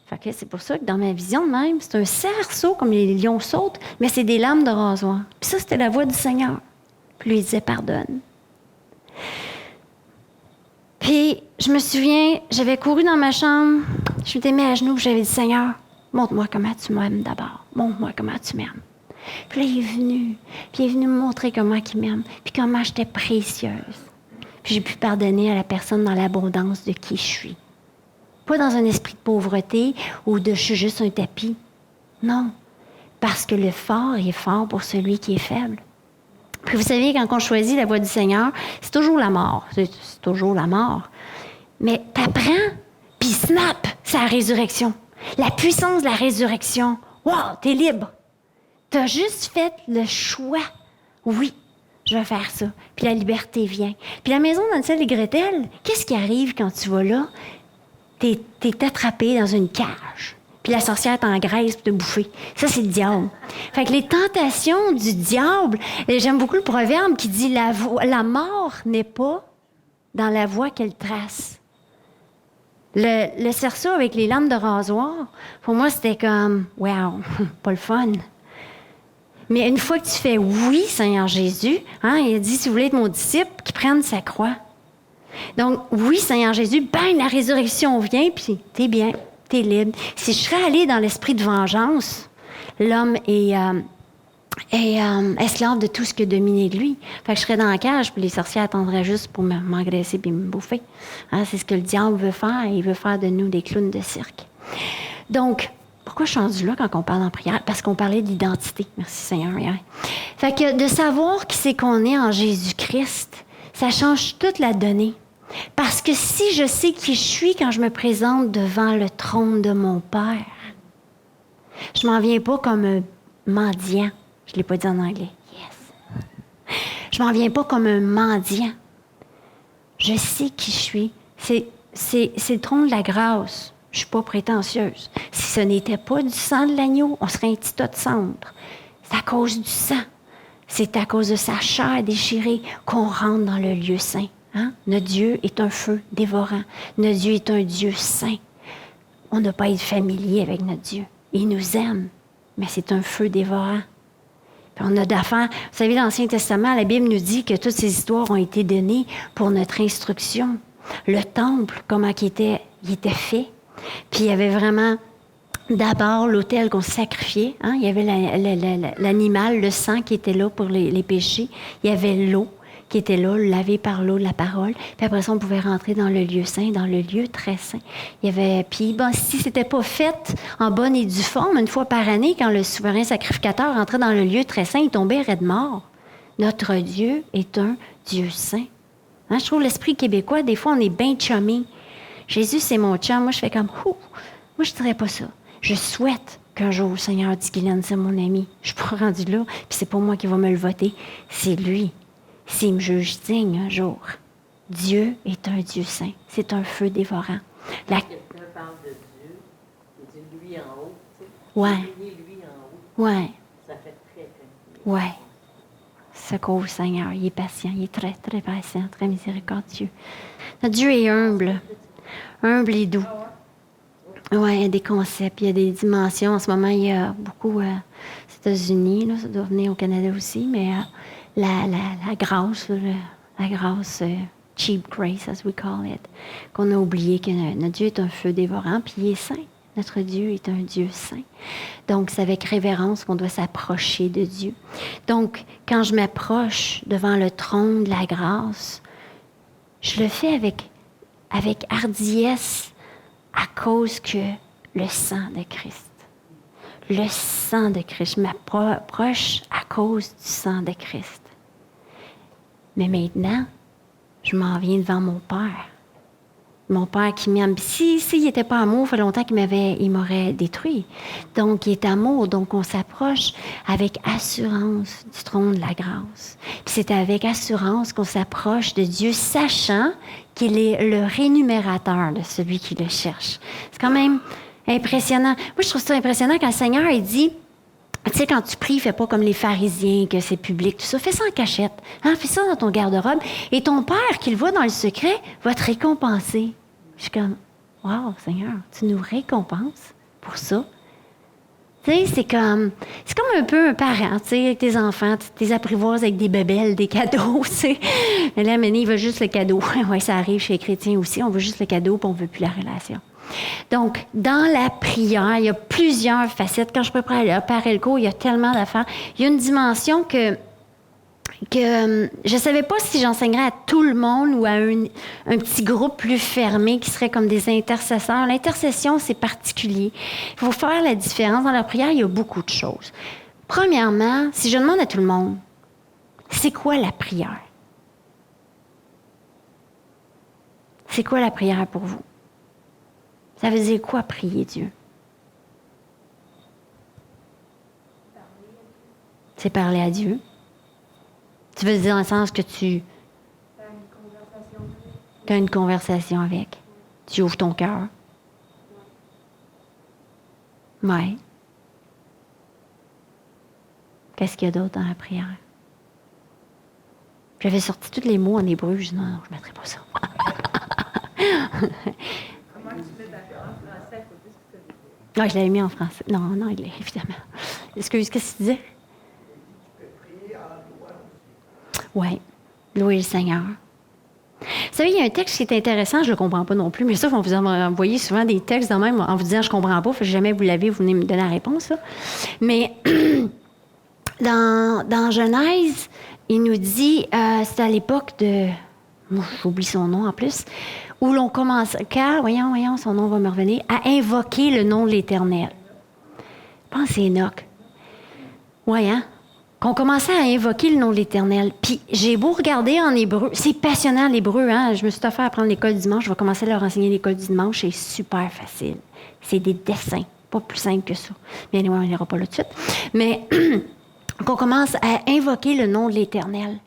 Fait que c'est pour ça que dans ma vision de même, c'est un cerceau, comme les lions sautent, mais c'est des lames de rasoir. Puis ça, c'était la voix du Seigneur. Puis lui, il disait « pardonne ». Puis je me souviens, j'avais couru dans ma chambre, je m'étais mis à genoux, puis j'avais dit « Seigneur, montre-moi comment tu m'aimes d'abord. Montre-moi comment tu m'aimes. » Puis là, il est venu me montrer comment il m'aime, puis comment j'étais précieuse. Puis j'ai pu pardonner à la personne dans l'abondance de qui je suis. Pas dans un esprit de pauvreté ou de « je suis juste un tapis ». Non, parce que le fort est fort pour celui qui est faible. Puis vous savez, quand on choisit la voie du Seigneur, c'est toujours la mort. C'est toujours la mort. Mais t'apprends, puis snap, c'est la résurrection. La puissance de la résurrection. Wow, t'es libre. T'as juste fait le choix. Oui, je vais faire ça. Puis la liberté vient. Puis la maison d'Ansel et Gretel, qu'est-ce qui arrive quand tu vas là? T'es attrapé dans une cage. Puis la sorcière t'engraisse pour te bouffer. Ça, c'est le diable. Fait que les tentations du diable, j'aime beaucoup le proverbe qui dit la mort n'est pas dans la voie qu'elle trace. Le cerceau avec les lames de rasoir, pour moi, c'était comme, wow, pas le fun. Mais une fois que tu fais oui, Seigneur Jésus, hein, il a dit, si vous voulez être mon disciple, qu'il prenne sa croix. Donc, oui, Seigneur Jésus, ben, la résurrection vient, puis t'es bien, t'es libre. Si je serais allée dans l'esprit de vengeance, l'homme est esclave de tout ce que dominait de lui. Fait que je serais dans la cage, puis les sorciers attendraient juste pour m'engraisser puis me bouffer. Hein, c'est ce que le diable veut faire. Il veut faire de nous des clowns de cirque. Donc, pourquoi je suis rendue là quand on parle en prière? Parce qu'on parlait d'identité. Merci Seigneur. Fait que de savoir qui c'est qu'on est en Jésus-Christ, ça change toute la donnée. Parce que si je sais qui je suis quand je me présente devant le trône de mon Père, je m'en viens pas comme un mendiant. Je ne l'ai pas dit en anglais. Yes. Je m'en viens pas comme un mendiant. Je sais qui je suis. C'est le trône de la grâce. Je ne suis pas prétentieuse. Si ce n'était pas du sang de l'agneau, on serait un petit tas de cendres. C'est à cause du sang. C'est à cause de sa chair déchirée qu'on rentre dans le lieu saint. Hein? Notre Dieu est un feu dévorant. Notre Dieu est un Dieu saint. On n'a pas à être familier avec notre Dieu. Il nous aime, mais c'est un feu dévorant. Puis on a d'affaires. Vous savez, l'Ancien Testament, la Bible nous dit que toutes ces histoires ont été données pour notre instruction. Le temple, comment il était fait. Puis il y avait vraiment d'abord l'autel qu'on sacrifiait. Hein? Il y avait l'animal, le sang qui était là pour les péchés. Il y avait l'eau qui était là, lavé par l'eau de la parole. Puis après ça, on pouvait rentrer dans le lieu saint, dans le lieu très saint. Il y avait, puis bon, si c'était pas fait en bonne et due forme, une fois par année, quand le souverain sacrificateur rentrait dans le lieu très saint, il tombait raide mort. Notre Dieu est un Dieu saint. Hein, je trouve l'esprit québécois, des fois, on est bien chummy. Jésus, c'est mon chum. Moi, je fais comme, ouh, moi, je dirais pas ça. Je souhaite qu'un jour, le Seigneur dit Guylaine, c'est mon ami. Je suis pas rendue là, puis c'est pas moi qui va me le voter. C'est lui. S'il me juge digne un jour, Dieu est un Dieu saint. C'est un feu dévorant. Quelqu'un parle de Dieu, il dit lui en haut, tu sais. Ouais. Lui en haut. Ouais. Ça fait très, très bien. Ouais. Secours, Seigneur. Il est patient. Il est très, très patient, très miséricordieux. Notre Dieu est humble. Humble et doux. Oui, il y a des concepts, il y a des dimensions. En ce moment, il y a beaucoup aux États-Unis, là, ça doit venir au Canada aussi, mais la grâce, là, la grâce, cheap grace, as we call it, qu'on a oublié que notre Dieu est un feu dévorant, puis il est saint. Notre Dieu est un Dieu saint. Donc, c'est avec révérence qu'on doit s'approcher de Dieu. Donc, quand je m'approche devant le trône de la grâce, je le fais avec hardiesse à cause que le sang de Christ. Le sang de Christ. Je m'approche à cause du sang de Christ. Mais maintenant, je m'en viens devant mon Père. Mon Père qui m'aime. S'il n'était pas amour, il fait longtemps il m'aurait détruit. Donc, il est amour. Donc, on s'approche avec assurance du trône de la grâce. Puis c'est avec assurance qu'on s'approche de Dieu, sachant qu'il est le rémunérateur de celui qui le cherche. C'est quand même impressionnant. Moi, je trouve ça impressionnant quand le Seigneur, il dit, tu sais, quand tu pries, fais pas comme les pharisiens, que c'est public, tout ça. Fais ça en cachette. Hein? Fais ça dans ton garde-robe. Et ton Père, qui le voit dans le secret, va te récompenser. Je suis comme, wow, Seigneur, tu nous récompenses pour ça. Tu sais, c'est comme un peu un parent, tu sais, avec tes enfants, tu les apprivoises avec des bébelles, des cadeaux, tu sais. Mais là, il veut juste le cadeau. Oui, ça arrive chez les chrétiens aussi. On veut juste le cadeau, puis on veut plus la relation. Donc, dans la prière, il y a plusieurs facettes. Quand je préparais le cours, il y a tellement d'affaires. Il y a une dimension que je ne savais pas si j'enseignerais à tout le monde ou à un petit groupe plus fermé qui serait comme des intercesseurs. L'intercession, c'est particulier. Il faut faire la différence. Dans la prière, il y a beaucoup de choses. Premièrement, si je demande à tout le monde, c'est quoi la prière? C'est quoi la prière pour vous? Ça veut dire quoi, prier Dieu? C'est parler à Dieu. Tu veux dire dans le sens que tu as une conversation avec. Tu ouvres ton cœur. Oui. Qu'est-ce qu'il y a d'autre dans la prière? J'avais sorti tous les mots en hébreu. Je dis non, je ne mettrai pas ça. Comment tu mets d'accord en français? Il faut juste que tu le dises. Oui, je l'avais mis en français. Non, en anglais, évidemment. Excuse, qu'est-ce que tu disais? Oui, louer le Seigneur. Vous savez, il y a un texte qui est intéressant, je ne le comprends pas non plus, mais ça, on vous envoie souvent des textes dans même en vous disant « je ne comprends pas », jamais vous l'avez, vous venez me donner la réponse. Là. Mais dans Genèse, il nous dit, c'est à l'époque de, j'oublie son nom en plus, où l'on commence, voyons, son nom va me revenir, à invoquer le nom de l'Éternel. Je pense que c'est Enoch. Oui, hein? Qu'on commençait à invoquer le nom de l'Éternel. Puis j'ai beau regarder en hébreu, c'est passionnant l'hébreu, hein? Je me suis offert à apprendre l'école du dimanche, je vais commencer à leur enseigner l'école du dimanche, c'est super facile. C'est des dessins, pas plus simple que ça. Bien évidemment, on n'ira pas là tout de suite. Mais qu'on commence à invoquer le nom de l'Éternel.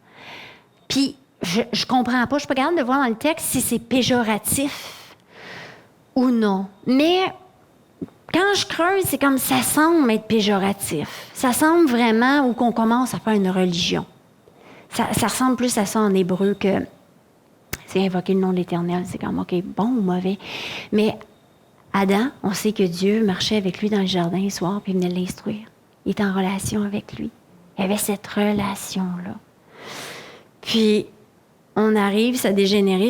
Puis je comprends pas, je suis pas capable de voir dans le texte si c'est péjoratif ou non. Mais quand je creuse, c'est comme ça semble être péjoratif. Ça semble vraiment où qu'on commence à faire une religion. Ça ressemble plus à ça en hébreu que c'est invoquer le nom de l'Éternel. C'est comme, OK, bon ou mauvais. Mais Adam, on sait que Dieu marchait avec lui dans le jardin le soir puis il venait l'instruire. Il était en relation avec lui. Il y avait cette relation-là. Puis, on arrive, ça a dégénéré,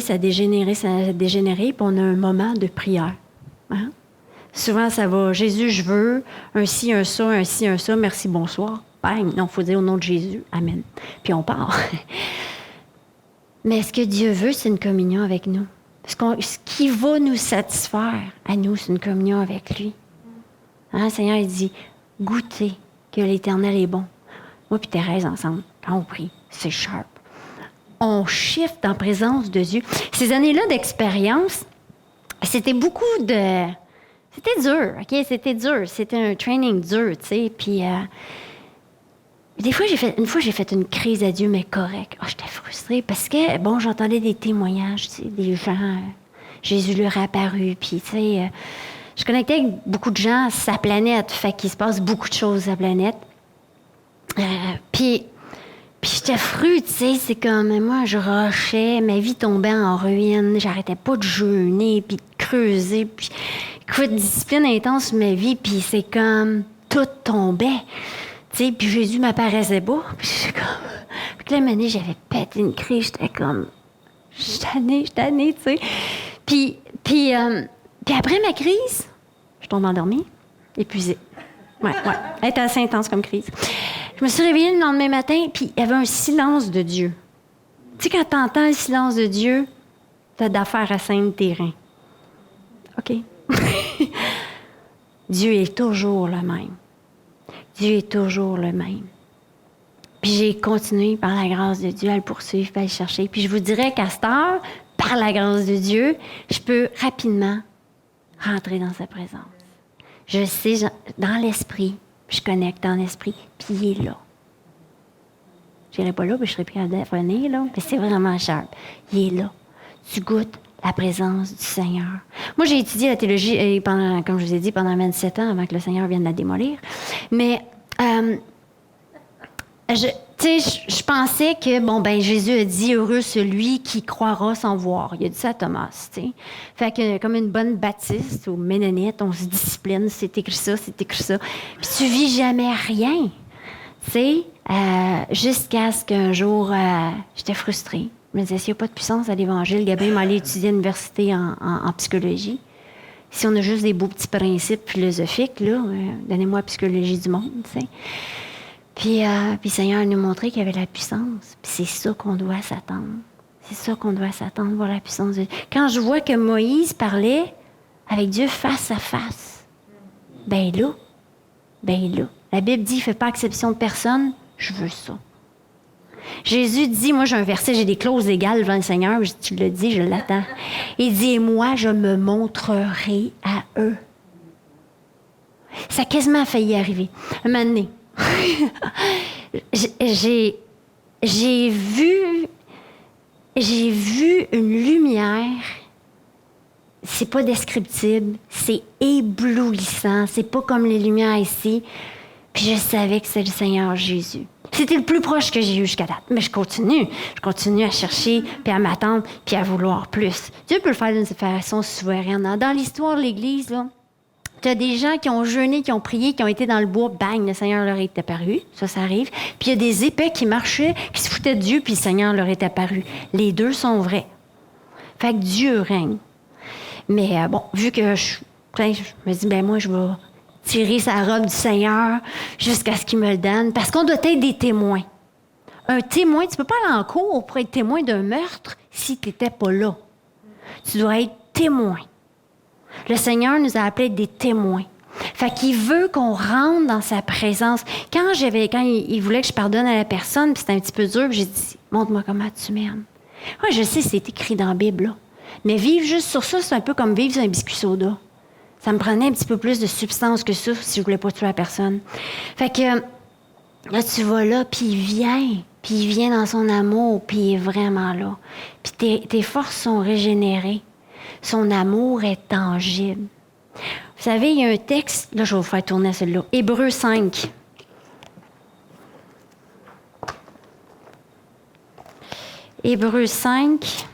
puis on a un moment de prière. Hein? Souvent, ça va, Jésus, je veux, un ci, un ça, merci, bonsoir. Bang, non, il faut dire au nom de Jésus, amen. Puis on part. Mais ce que Dieu veut, c'est une communion avec nous. Ce qui va nous satisfaire à nous, c'est une communion avec lui. Hein, le Seigneur, il dit, goûtez que l'Éternel est bon. Moi puis Thérèse, ensemble, quand on prie, c'est sharp. On shift en présence de Dieu. Ces années-là d'expérience, c'était beaucoup de... C'était dur, OK? C'était dur. C'était un training dur, tu sais. Puis, des fois, j'ai fait une crise à Dieu, mais correct. Oh, j'étais frustrée parce que, bon, j'entendais des témoignages, tu sais, des gens. Jésus leur a apparu, puis, tu sais, je connectais avec beaucoup de gens sur sa planète. Fait qu'il se passe beaucoup de choses sur la planète. Puis j'étais frustrée, tu sais, c'est comme, moi, je rushais, ma vie tombait en ruine, j'arrêtais pas de jeûner, puis de creuser, puis coup de discipline intense sur ma vie, puis c'est comme tout tombait. Tu sais, puis Jésus m'apparaissait pas. Puis j'étais comme... Puis là, une année, j'avais pété une crise. J'étais comme... Je suis tannée, tu sais. Puis après ma crise, je tombe endormie, épuisée. Ouais. Elle était assez intense comme crise. Je me suis réveillée le lendemain matin, puis il y avait un silence de Dieu. Tu sais, quand tu entends le silence de Dieu, tu as d'affaires à 5 terrains. OK? Dieu est toujours le même. Dieu est toujours le même. Puis j'ai continué, par la grâce de Dieu, à le poursuivre, à le chercher. Puis je vous dirais qu'à cette heure, par la grâce de Dieu, je peux rapidement rentrer dans sa présence. Je sais, dans l'esprit, je connecte dans l'esprit, puis il est là. Je n'irai pas là, puis je serai plus à venir, là, mais c'est vraiment sharp. Il est là. Tu goûtes la présence du Seigneur. Moi, j'ai étudié la théologie, pendant, comme je vous ai dit, pendant 27 ans, avant que le Seigneur vienne la démolir. Mais, je pensais que, Jésus a dit « Heureux celui qui croira sans voir ». Il a dit ça à Thomas, tu sais. Fait que, comme une bonne baptiste ou ménonite, on se discipline, c'est écrit ça. Puis tu vis jamais rien, tu sais, jusqu'à ce qu'un jour, j'étais frustrée. Je me disais, s'il n'y a pas de puissance à l'Évangile, Gabriel m'a allé étudier à l'université en psychologie. Si on a juste des beaux petits principes philosophiques, là, donnez-moi la psychologie du monde, tu sais. Puis le Seigneur nous montrait qu'il y avait la puissance. Puis c'est ça qu'on doit s'attendre. C'est ça qu'on doit s'attendre, voir la puissance de Dieu. Quand je vois que Moïse parlait avec Dieu face à face, ben là, la Bible dit, fais pas exception de personne, je veux ça. Jésus dit, moi j'ai un verset, j'ai des clauses égales devant le Seigneur, tu le dis, je l'attends. Il dit, et moi je me montrerai à eux. Ça a quasiment failli arriver. Un moment donné, j'ai vu une lumière, c'est pas descriptible, c'est éblouissant, c'est pas comme les lumières ici. Puis je savais que c'est le Seigneur Jésus. C'était le plus proche que j'ai eu jusqu'à date. Mais je continue à chercher, puis à m'attendre, puis à vouloir plus. Dieu peut le faire d'une façon souveraine. Dans l'histoire de l'Église, là, tu as des gens qui ont jeûné, qui ont prié, qui ont été dans le bois, bang, le Seigneur leur est apparu. Ça arrive. Puis il y a des épais qui marchaient, qui se foutaient de Dieu, puis le Seigneur leur est apparu. Les deux sont vrais. Fait que Dieu règne. Mais vu que je me dis, moi, je vais tirer sa robe du Seigneur jusqu'à ce qu'il me le donne, parce qu'on doit être des témoins. Un témoin, tu ne peux pas aller en cour pour être témoin d'un meurtre si tu n'étais pas là. Tu dois être témoin. Le Seigneur nous a appelés des témoins. Fait qu'il veut qu'on rentre dans sa présence. Quand il voulait que je pardonne à la personne, puis c'était un petit peu dur, j'ai dit, montre-moi comment tu m'aimes. Oui, je sais, c'est écrit dans la Bible, là. Mais vivre juste sur ça, c'est un peu comme vivre sur un biscuit soda. Ça me prenait un petit peu plus de substance que ça si je voulais pas tuer la personne. Fait que là, tu vas là, puis il vient dans son amour, puis il est vraiment là. Puis tes forces sont régénérées. Son amour est tangible. Vous savez, il y a un texte, là, je vais vous faire tourner celui-là. Hébreux 5. Hébreux 5.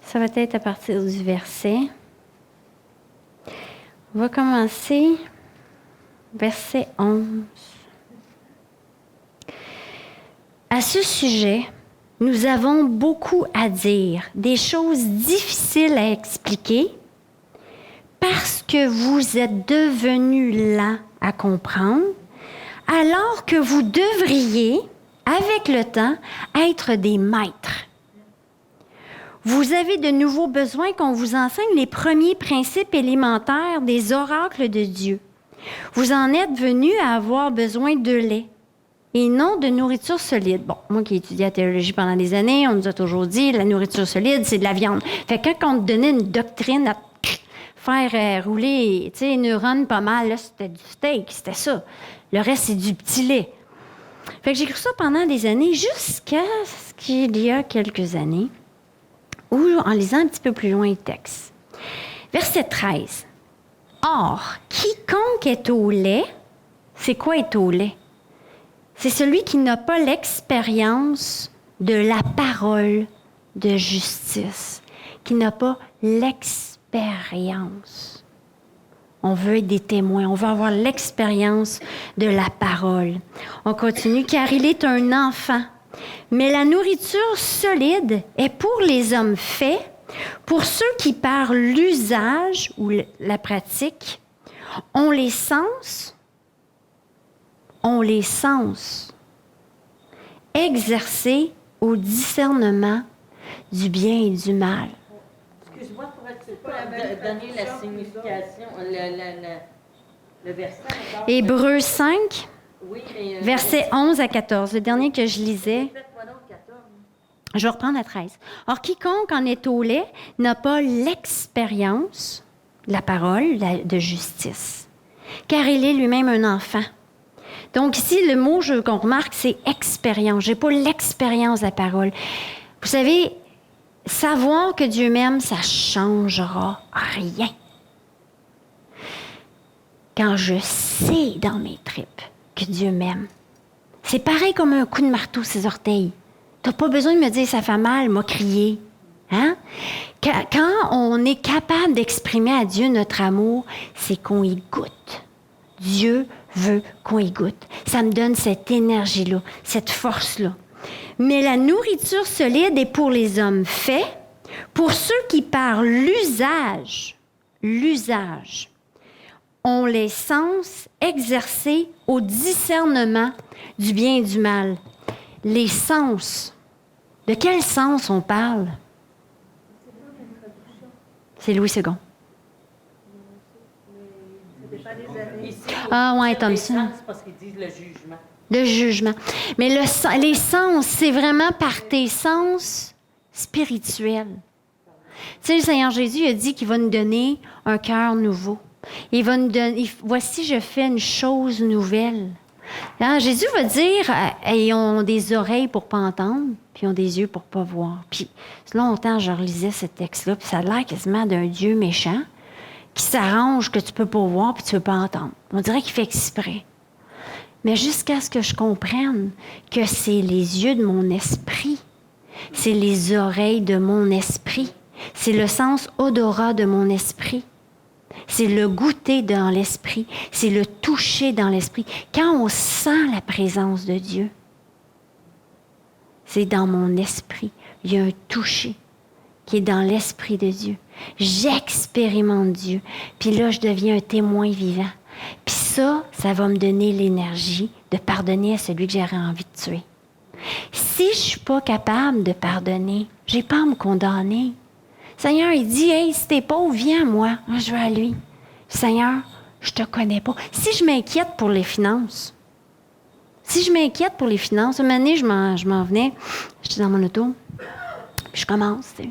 Ça va être à partir du verset. On va commencer verset 11. À ce sujet, nous avons beaucoup à dire, des choses difficiles à expliquer, parce que vous êtes devenus lents à comprendre, alors que vous devriez, avec le temps, être des maîtres. Vous avez de nouveau besoin qu'on vous enseigne les premiers principes élémentaires des oracles de Dieu. Vous en êtes venus à avoir besoin de lait et non de nourriture solide. Bon, moi qui ai étudié la théologie pendant des années, on nous a toujours dit la nourriture solide, c'est de la viande. Fait que quand on te donnait une doctrine à faire rouler, tu sais, les neurones pas mal, là, c'était du steak, c'était ça. Le reste, c'est du petit lait. Fait que j'ai cru ça pendant des années, jusqu'à ce qu'il y a quelques années, où, en lisant un petit peu plus loin le texte. Verset 13. Or, quiconque est au lait, c'est quoi être au lait? C'est celui qui n'a pas l'expérience de la parole de justice, qui n'a pas l'expérience. On veut être des témoins, on veut avoir l'expérience de la parole. On continue, car il est un enfant. Mais la nourriture solide est pour les hommes faits, pour ceux qui par l'usage ou la pratique ont les sens exercés au discernement du bien et du mal. Excuse-moi, pourrais-tu pas donner la signification, le verset encore? Hébreux 5, Oui, mais... versets 11 à 14, le dernier que je lisais. Faites-moi donc 14. Je vais reprendre à 13. Or, quiconque en est au lait n'a pas l'expérience, la parole de justice, car il est lui-même un enfant. Donc ici, le mot qu'on remarque, c'est expérience. Je n'ai pas l'expérience de la parole. Vous savez, savoir que Dieu m'aime, ça ne changera rien. Quand je sais dans mes tripes que Dieu m'aime, c'est pareil comme un coup de marteau sur ses orteils. Tu n'as pas besoin de me dire « ça fait mal », m'a crié. Hein? Quand on est capable d'exprimer à Dieu notre amour, c'est qu'on y goûte. Dieu veut qu'on y goûte. Ça me donne cette énergie-là, cette force-là. Mais la nourriture solide est pour les hommes faits, pour ceux qui par l'usage, ont les sens exercés au discernement du bien et du mal. Les sens. De quel sens on parle? C'est Louis II. Ici, Ah ouais, les Thompson. sens, c'est parce qu'ils disent le jugement. Le jugement. Mais les sens, c'est vraiment par tes sens spirituels. Tu sais, le Seigneur Jésus a dit qu'il va nous donner un cœur nouveau. Il va nous donner, voici, je fais une chose nouvelle. Hein, Jésus va dire, ils ont des oreilles pour pas entendre, puis ils ont des yeux pour pas voir. Puis longtemps, je relisais ce texte-là, puis ça a l'air quasiment d'un Dieu méchant qui s'arrange que tu peux pas voir puis tu peux pas entendre. On dirait qu'il fait exprès. Mais jusqu'à ce que je comprenne que c'est les yeux de mon esprit, c'est les oreilles de mon esprit, c'est le sens odorat de mon esprit, c'est le goûter dans l'esprit, c'est le toucher dans l'esprit. Quand on sent la présence de Dieu, c'est dans mon esprit. Il y a un toucher qui est dans l'esprit de Dieu. J'expérimente Dieu. Puis là, je deviens un témoin vivant. Puis ça va me donner l'énergie de pardonner à celui que j'aurais envie de tuer. Si je suis pas capable de pardonner, j'ai pas à me condamner. Seigneur, il dit, « Hey, si t'es pauvre, viens à moi. Moi, je vais à lui. Seigneur, je te connais pas. » Si je m'inquiète pour les finances, un moment donné, je m'en venais, j'étais dans mon auto, puis je commence, tu sais.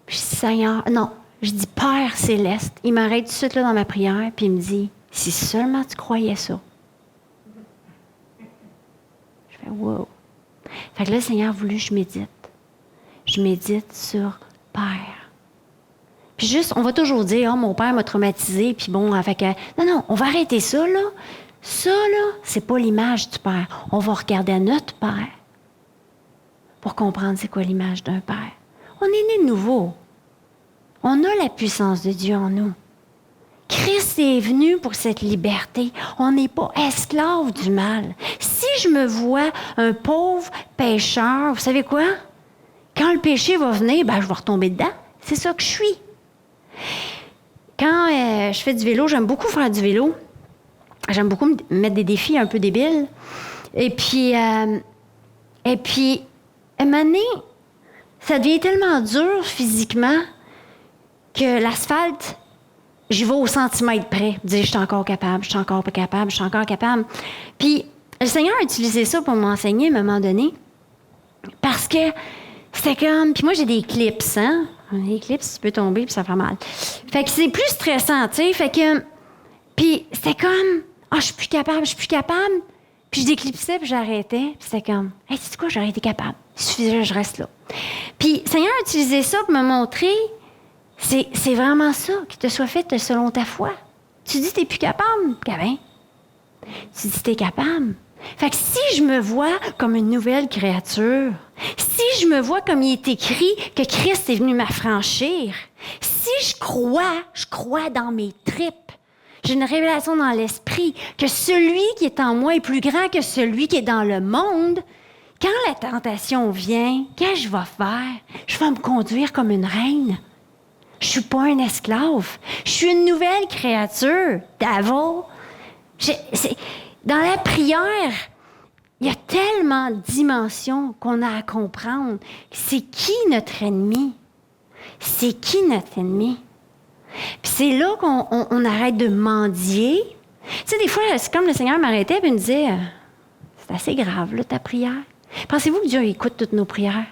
Puis je dis, Seigneur, non, je dis, Père céleste. Il m'arrête tout de suite là dans ma prière, puis il me dit, si seulement tu croyais ça. Je fais, wow. Fait que là, le Seigneur a voulu que je médite. Je médite sur Père. Puis juste, on va toujours dire, oh, mon père m'a traumatisé, puis bon, fait que, non, on va arrêter ça, là. Ça, là, c'est pas l'image du Père. On va regarder à notre Père pour comprendre c'est quoi l'image d'un Père. On est né de nouveau. On a la puissance de Dieu en nous. Christ est venu pour cette liberté. On n'est pas esclave du mal. Si je me vois un pauvre pécheur, vous savez quoi? Quand le péché va venir, je vais retomber dedans. C'est ça que je suis. Quand je fais du vélo, j'aime beaucoup faire du vélo. J'aime beaucoup me mettre des défis un peu débiles. Et puis, à un moment donné, ça devient tellement dur physiquement que l'asphalte, j'y vais au centimètre près. Je dis, je suis encore capable, je suis encore pas capable, je suis encore capable. Puis, le Seigneur a utilisé ça pour m'enseigner à un moment donné. Parce que c'était comme... Puis moi, j'ai des clips, hein? Les clips, tu peux tomber, puis ça fait mal. Fait que c'est plus stressant, tu sais. Fait que... Puis c'était comme... je suis plus capable. Puis je déclipsais, puis j'arrêtais. Puis c'était comme, hey, tu sais quoi, j'aurais été capable. Il suffisait que je reste là. Puis le Seigneur a utilisé ça pour me montrer, c'est vraiment ça, qu'il te soit fait selon ta foi. Tu dis que tu n'es plus capable, Gabin. Tu dis que tu es capable. Fait que si je me vois comme une nouvelle créature, si je me vois comme il est écrit que Christ est venu m'affranchir, si je crois dans mes tripes, j'ai une révélation dans l'esprit que celui qui est en moi est plus grand que celui qui est dans le monde, quand la tentation vient, qu'est-ce que je vais faire? Je vais me conduire comme une reine. Je suis pas un esclave. Je suis une nouvelle créature. D'avant. Dans la prière, il y a tellement de dimensions qu'on a à comprendre. C'est qui notre ennemi? C'est qui notre ennemi? Puis c'est là qu'on arrête de mendier. Tu sais, des fois, c'est comme le Seigneur m'arrêtait et me disait, c'est assez grave, là, ta prière. Pensez-vous que Dieu écoute toutes nos prières?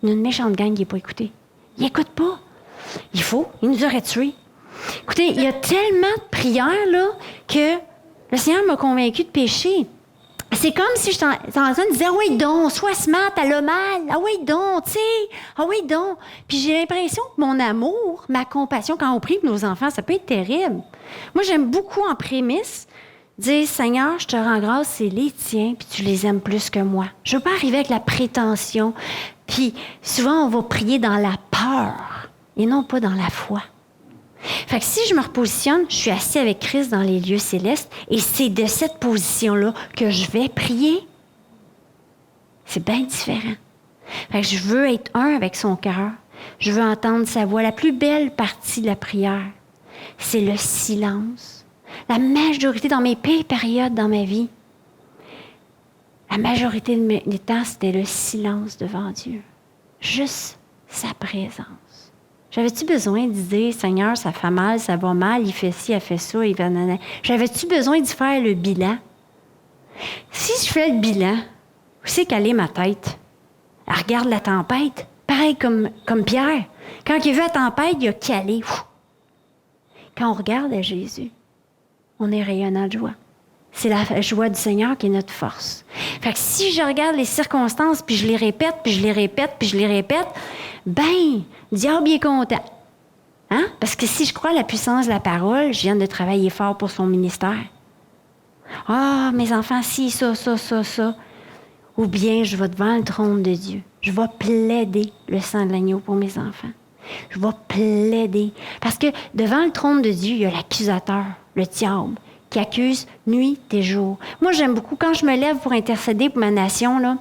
Il y a une méchante gang qui n'est pas écoutée. Il n'écoute pas. Il nous aurait tués. Écoutez, il y a tellement de prières, là, que le Seigneur m'a convaincu de pécher. C'est comme si j'étais en train de dire, ah oui donc, sois smart, elle a mal, ah oui donc, tu sais, ah oui donc. Puis j'ai l'impression que mon amour, ma compassion, quand on prie pour nos enfants, ça peut être terrible. Moi, j'aime beaucoup en prémisse dire, Seigneur, je te rends grâce, c'est les tiens, puis tu les aimes plus que moi. Je veux pas arriver avec la prétention. Puis souvent, on va prier dans la peur et non pas dans la foi. Fait que si je me repositionne, je suis assis avec Christ dans les lieux célestes et c'est de cette position-là que je vais prier. C'est bien différent. Fait que je veux être un avec son cœur. Je veux entendre sa voix. La plus belle partie de la prière, c'est le silence. La majorité, dans mes pires périodes dans ma vie, la majorité des temps, c'était le silence devant Dieu. Juste sa présence. J'avais-tu besoin de dire, Seigneur, ça fait mal, ça va mal, il fait ci, il fait ça, il va nanana. J'avais-tu besoin de faire le bilan? Si je fais le bilan, où c'est qu'elle est ma tête? Elle regarde la tempête, pareil comme Pierre. Quand il a vu la tempête, il a calé. Quand on regarde à Jésus, on est rayonnant de joie. C'est la joie du Seigneur qui est notre force. Fait que si je regarde les circonstances, puis je les répète, puis je les répète, puis je les répète, ben, le diable est content. Hein? Parce que si je crois à la puissance de la parole, je viens de travailler fort pour son ministère. Ah, mes enfants, si, ça. Ou bien je vais devant le trône de Dieu. Je vais plaider le sang de l'agneau pour mes enfants. Je vais plaider. Parce que devant le trône de Dieu, il y a l'accusateur, le diable, qui accuse nuit et jour. Moi, j'aime beaucoup, quand je me lève pour intercéder pour ma nation, là,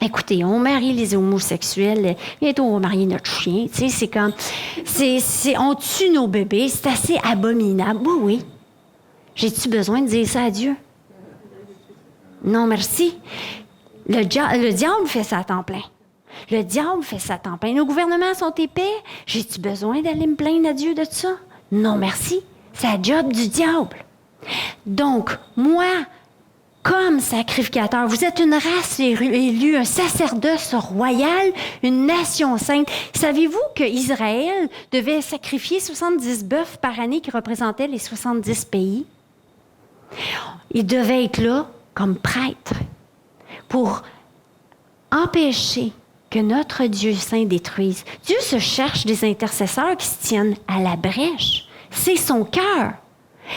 écoutez, on marie les homosexuels, bientôt on va marier notre chien, tu sais, c'est comme, on tue nos bébés, c'est assez abominable. Oui. J'ai-tu besoin de dire ça à Dieu? Non, merci. Le diable fait ça à temps plein. Le diable fait ça à temps plein. Nos gouvernements sont épais. J'ai-tu besoin d'aller me plaindre à Dieu de ça? Non, merci. C'est la job du diable. Donc, moi, comme sacrificateur, vous êtes une race élue, un sacerdoce royal, une nation sainte. Savez-vous qu'Israël devait sacrifier 70 bœufs par année qui représentaient les 70 pays? Il devait être là comme prêtre pour empêcher que notre Dieu saint détruise. Dieu se cherche des intercesseurs qui se tiennent à la brèche. C'est son cœur.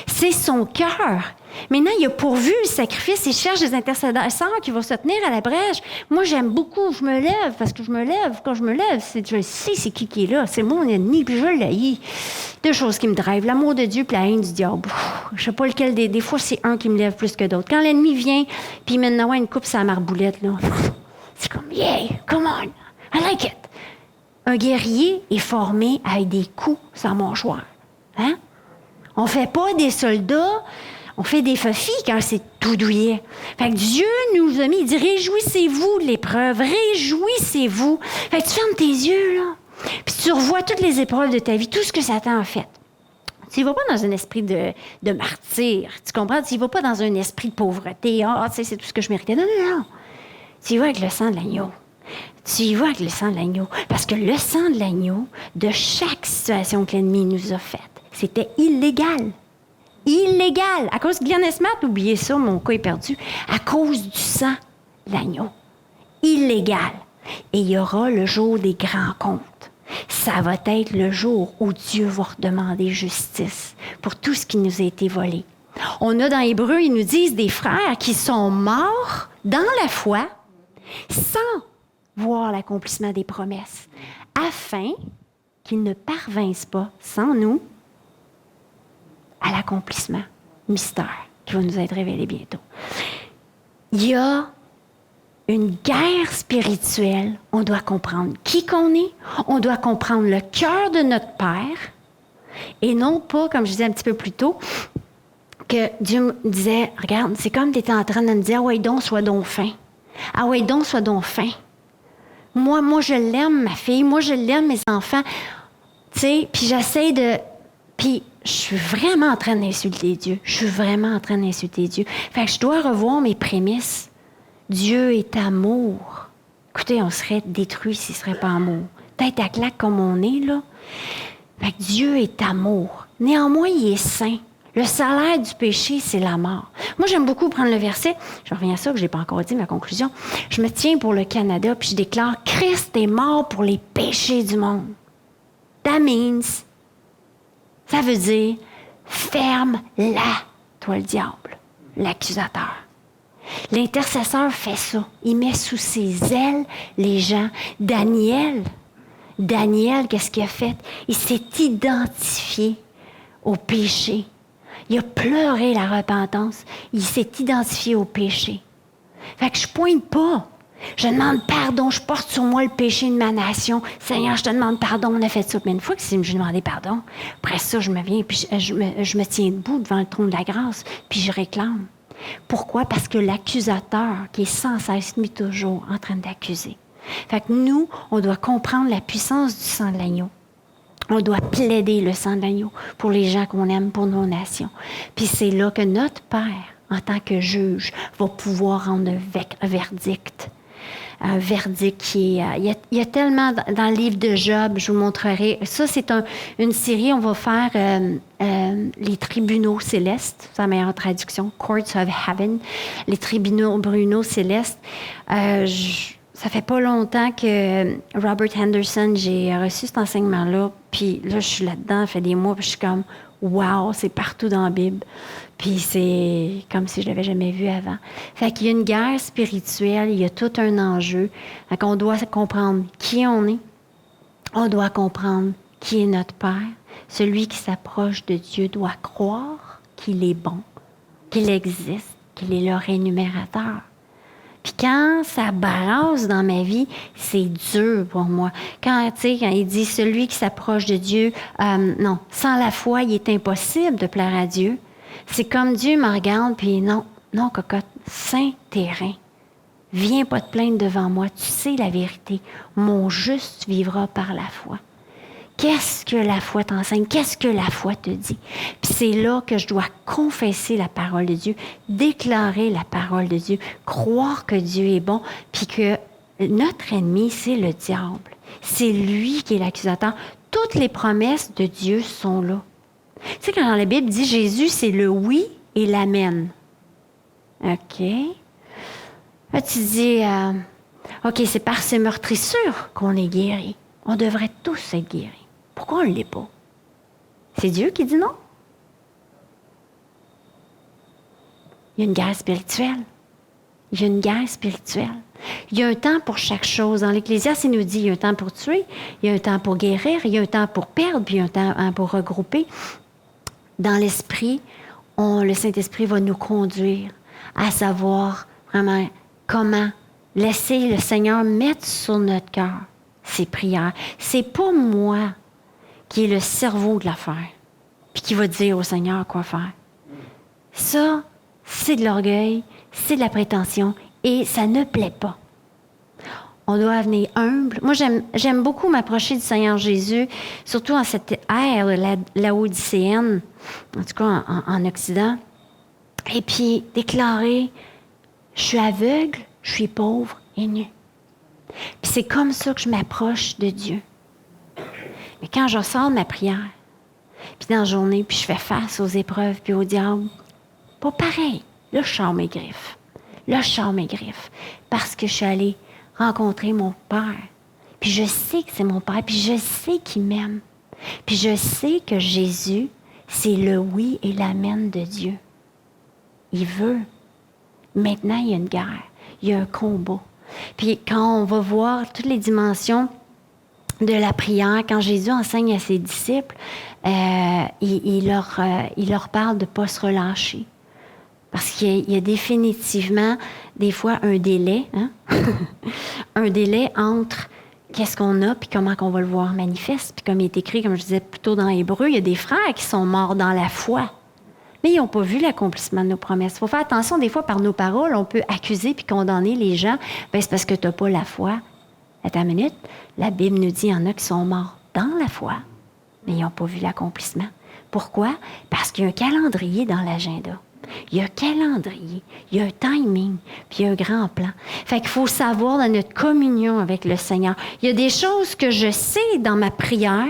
C'est son cœur. Maintenant, il a pourvu le sacrifice. Il cherche des intercesseurs qui vont se tenir à la brèche. Moi, j'aime beaucoup. Je me lève parce que je me lève. Quand je me lève, je sais c'est qui est là. C'est mon ennemi, puis je l'haïs. Deux choses qui me drivent. L'amour de Dieu et la haine du diable. Je sais pas lequel des fois, c'est un qui me lève plus que d'autres. Quand l'ennemi vient, puis il me donne une coupe sur la marboulette, là, c'est comme, yeah, come on, I like it. Un guerrier est formé avec des coups sans mâchoire. Hein? On fait pas des soldats, on fait des fofis quand c'est tout douillet. Fait que Dieu nous a mis, il dit, réjouissez-vous de l'épreuve, réjouissez-vous. Fait que tu fermes tes yeux, là, puis tu revois toutes les épreuves de ta vie, tout ce que Satan a fait. Tu ne vas pas dans un esprit de martyr, tu comprends? Tu ne vas pas dans un esprit de pauvreté, tu sais, c'est tout ce que je méritais. Non. Tu y vas avec le sang de l'agneau. Tu y vas avec le sang de l'agneau. Parce que le sang de l'agneau, de chaque situation que l'ennemi nous a faite, c'était illégal. illégal. À cause de Glenn Esmat, oubliez ça, mon cas est perdu. À cause du sang de l'agneau. Illégal. Et il y aura le jour des grands comptes. Ça va être le jour où Dieu va redemander justice pour tout ce qui nous a été volé. On a dans Hébreux, ils nous disent des frères qui sont morts dans la foi sans voir l'accomplissement des promesses, afin qu'ils ne parvinssent pas, sans nous, à l'accomplissement mystère qui va nous être révélé bientôt. Il y a une guerre spirituelle. On doit comprendre qui qu'on est. On doit comprendre le cœur de notre Père. Et non pas, comme je disais un petit peu plus tôt, que Dieu me disait, regarde, c'est comme tu étais en train de me dire, ah ouais donc, sois donc fin. Ah ouais donc, sois donc fin. Moi, je l'aime, ma fille. Moi, je l'aime, mes enfants. Tu sais, puis j'essaie de... Puis je suis vraiment en train d'insulter Dieu. Je suis vraiment en train d'insulter Dieu. Fait que je dois revoir mes prémices. Dieu est amour. Écoutez, on serait détruit s'il ne serait pas amour. Tête à claque comme on est, là. Fait que Dieu est amour. Néanmoins, il est saint. Le salaire du péché, c'est la mort. Moi, j'aime beaucoup prendre le verset. Je reviens à ça, que je n'ai pas encore dit ma conclusion. Je me tiens pour le Canada, puis je déclare, Christ est mort pour les péchés du monde. That means, ça veut dire, ferme-la, toi le diable, l'accusateur. L'intercesseur fait ça. Il met sous ses ailes les gens. Daniel, qu'est-ce qu'il a fait? Il s'est identifié au péché. Il a pleuré la repentance. Il s'est identifié au péché. Fait que je pointe pas. Je demande pardon. Je porte sur moi le péché de ma nation. Seigneur, je te demande pardon. On a fait ça. Mais une fois que j'ai demandé pardon, après ça, je me viens puis je me tiens debout devant le trône de la grâce puis je réclame. Pourquoi? Parce que l'accusateur qui est sans cesse mis toujours en train d'accuser. Fait que nous, on doit comprendre la puissance du sang de l'agneau. On doit plaider le sang de l'agneau pour les gens qu'on aime, pour nos nations. Puis c'est là que notre Père, en tant que juge, va pouvoir rendre un verdict. Un verdict qui est... Il y a tellement dans le livre de Job, je vous montrerai. Ça, c'est une série, on va faire les tribunaux célestes. C'est la meilleure traduction. Courts of Heaven. Les tribunaux célestes. Ça fait pas longtemps que Robert Henderson, j'ai reçu cet enseignement-là, puis là, je suis là-dedans, ça fait des mois, puis je suis comme, wow, c'est partout dans la Bible. Puis c'est comme si je l'avais jamais vu avant. Fait qu'il y a une guerre spirituelle, il y a tout un enjeu. Fait qu'on doit comprendre qui on est. On doit comprendre qui est notre Père. Celui qui s'approche de Dieu doit croire qu'il est bon, qu'il existe, qu'il est le rémunérateur. Puis quand ça brasse dans ma vie, c'est dur pour moi. Quand il dit celui qui s'approche de Dieu, non, sans la foi, il est impossible de plaire à Dieu. C'est comme Dieu me regarde, puis non, cocotte, saint terrain. Viens pas te plaindre devant moi, tu sais la vérité. Mon juste vivra par la foi. Qu'est-ce que la foi t'enseigne? Qu'est-ce que la foi te dit? Puis c'est là que je dois confesser la parole de Dieu, déclarer la parole de Dieu, croire que Dieu est bon, puis que notre ennemi, c'est le diable. C'est lui qui est l'accusateur. Toutes les promesses de Dieu sont là. Tu sais, quand la Bible dit Jésus, c'est le oui et l'amen. OK. Là, tu dis, OK, c'est par ces meurtrissures qu'on est guéri. On devrait tous être guéris. Pourquoi on ne l'est pas? C'est Dieu qui dit non? Il y a une guerre spirituelle. Il y a une guerre spirituelle. Il y a un temps pour chaque chose. Dans l'Ecclésiaste, il nous dit, il y a un temps pour tuer, il y a un temps pour guérir, il y a un temps pour perdre, puis il y a un temps pour regrouper. Dans l'esprit, le Saint-Esprit va nous conduire à savoir vraiment comment laisser le Seigneur mettre sur notre cœur ses prières. C'est pas moi qui est le cerveau de l'affaire, puis qui va dire au Seigneur quoi faire. Ça, c'est de l'orgueil, c'est de la prétention, et ça ne plaît pas. On doit venir humble. Moi, j'aime beaucoup m'approcher du Seigneur Jésus, surtout en cette ère laodicéenne, en tout cas en Occident, et puis déclarer, je suis aveugle, je suis pauvre et nu. Puis c'est comme ça que je m'approche de Dieu. Mais quand je sors de ma prière, puis dans la journée, puis je fais face aux épreuves, puis au diable. Pas pareil. Là, je sors mes griffes. Parce que je suis allée rencontrer mon Père. Puis je sais que c'est mon Père, puis je sais qu'il m'aime. Puis je sais que Jésus, c'est le oui et l'amen de Dieu. Il veut. Maintenant, il y a une guerre. Il y a un combat. Puis quand on va voir toutes les dimensions de la prière, quand Jésus enseigne à ses disciples, il leur parle de ne pas se relâcher. Parce qu'il y a définitivement, des fois, un délai, un délai entre qu'est-ce qu'on a puis comment qu'on va le voir manifeste. Puis comme il est écrit, comme je disais plus tôt dans Hébreu, il y a des frères qui sont morts dans la foi. Mais ils n'ont pas vu l'accomplissement de nos promesses. Il faut faire attention, des fois, par nos paroles, on peut accuser puis condamner les gens. Bien, c'est parce que tu n'as pas la foi. Attends une minute. La Bible nous dit qu'il y en a qui sont morts dans la foi, mais ils n'ont pas vu l'accomplissement. Pourquoi? Parce qu'il y a un calendrier dans l'agenda. Il y a un calendrier, il y a un timing, puis il y a un grand plan. Fait qu'il faut savoir dans notre communion avec le Seigneur. Il y a des choses que je sais dans ma prière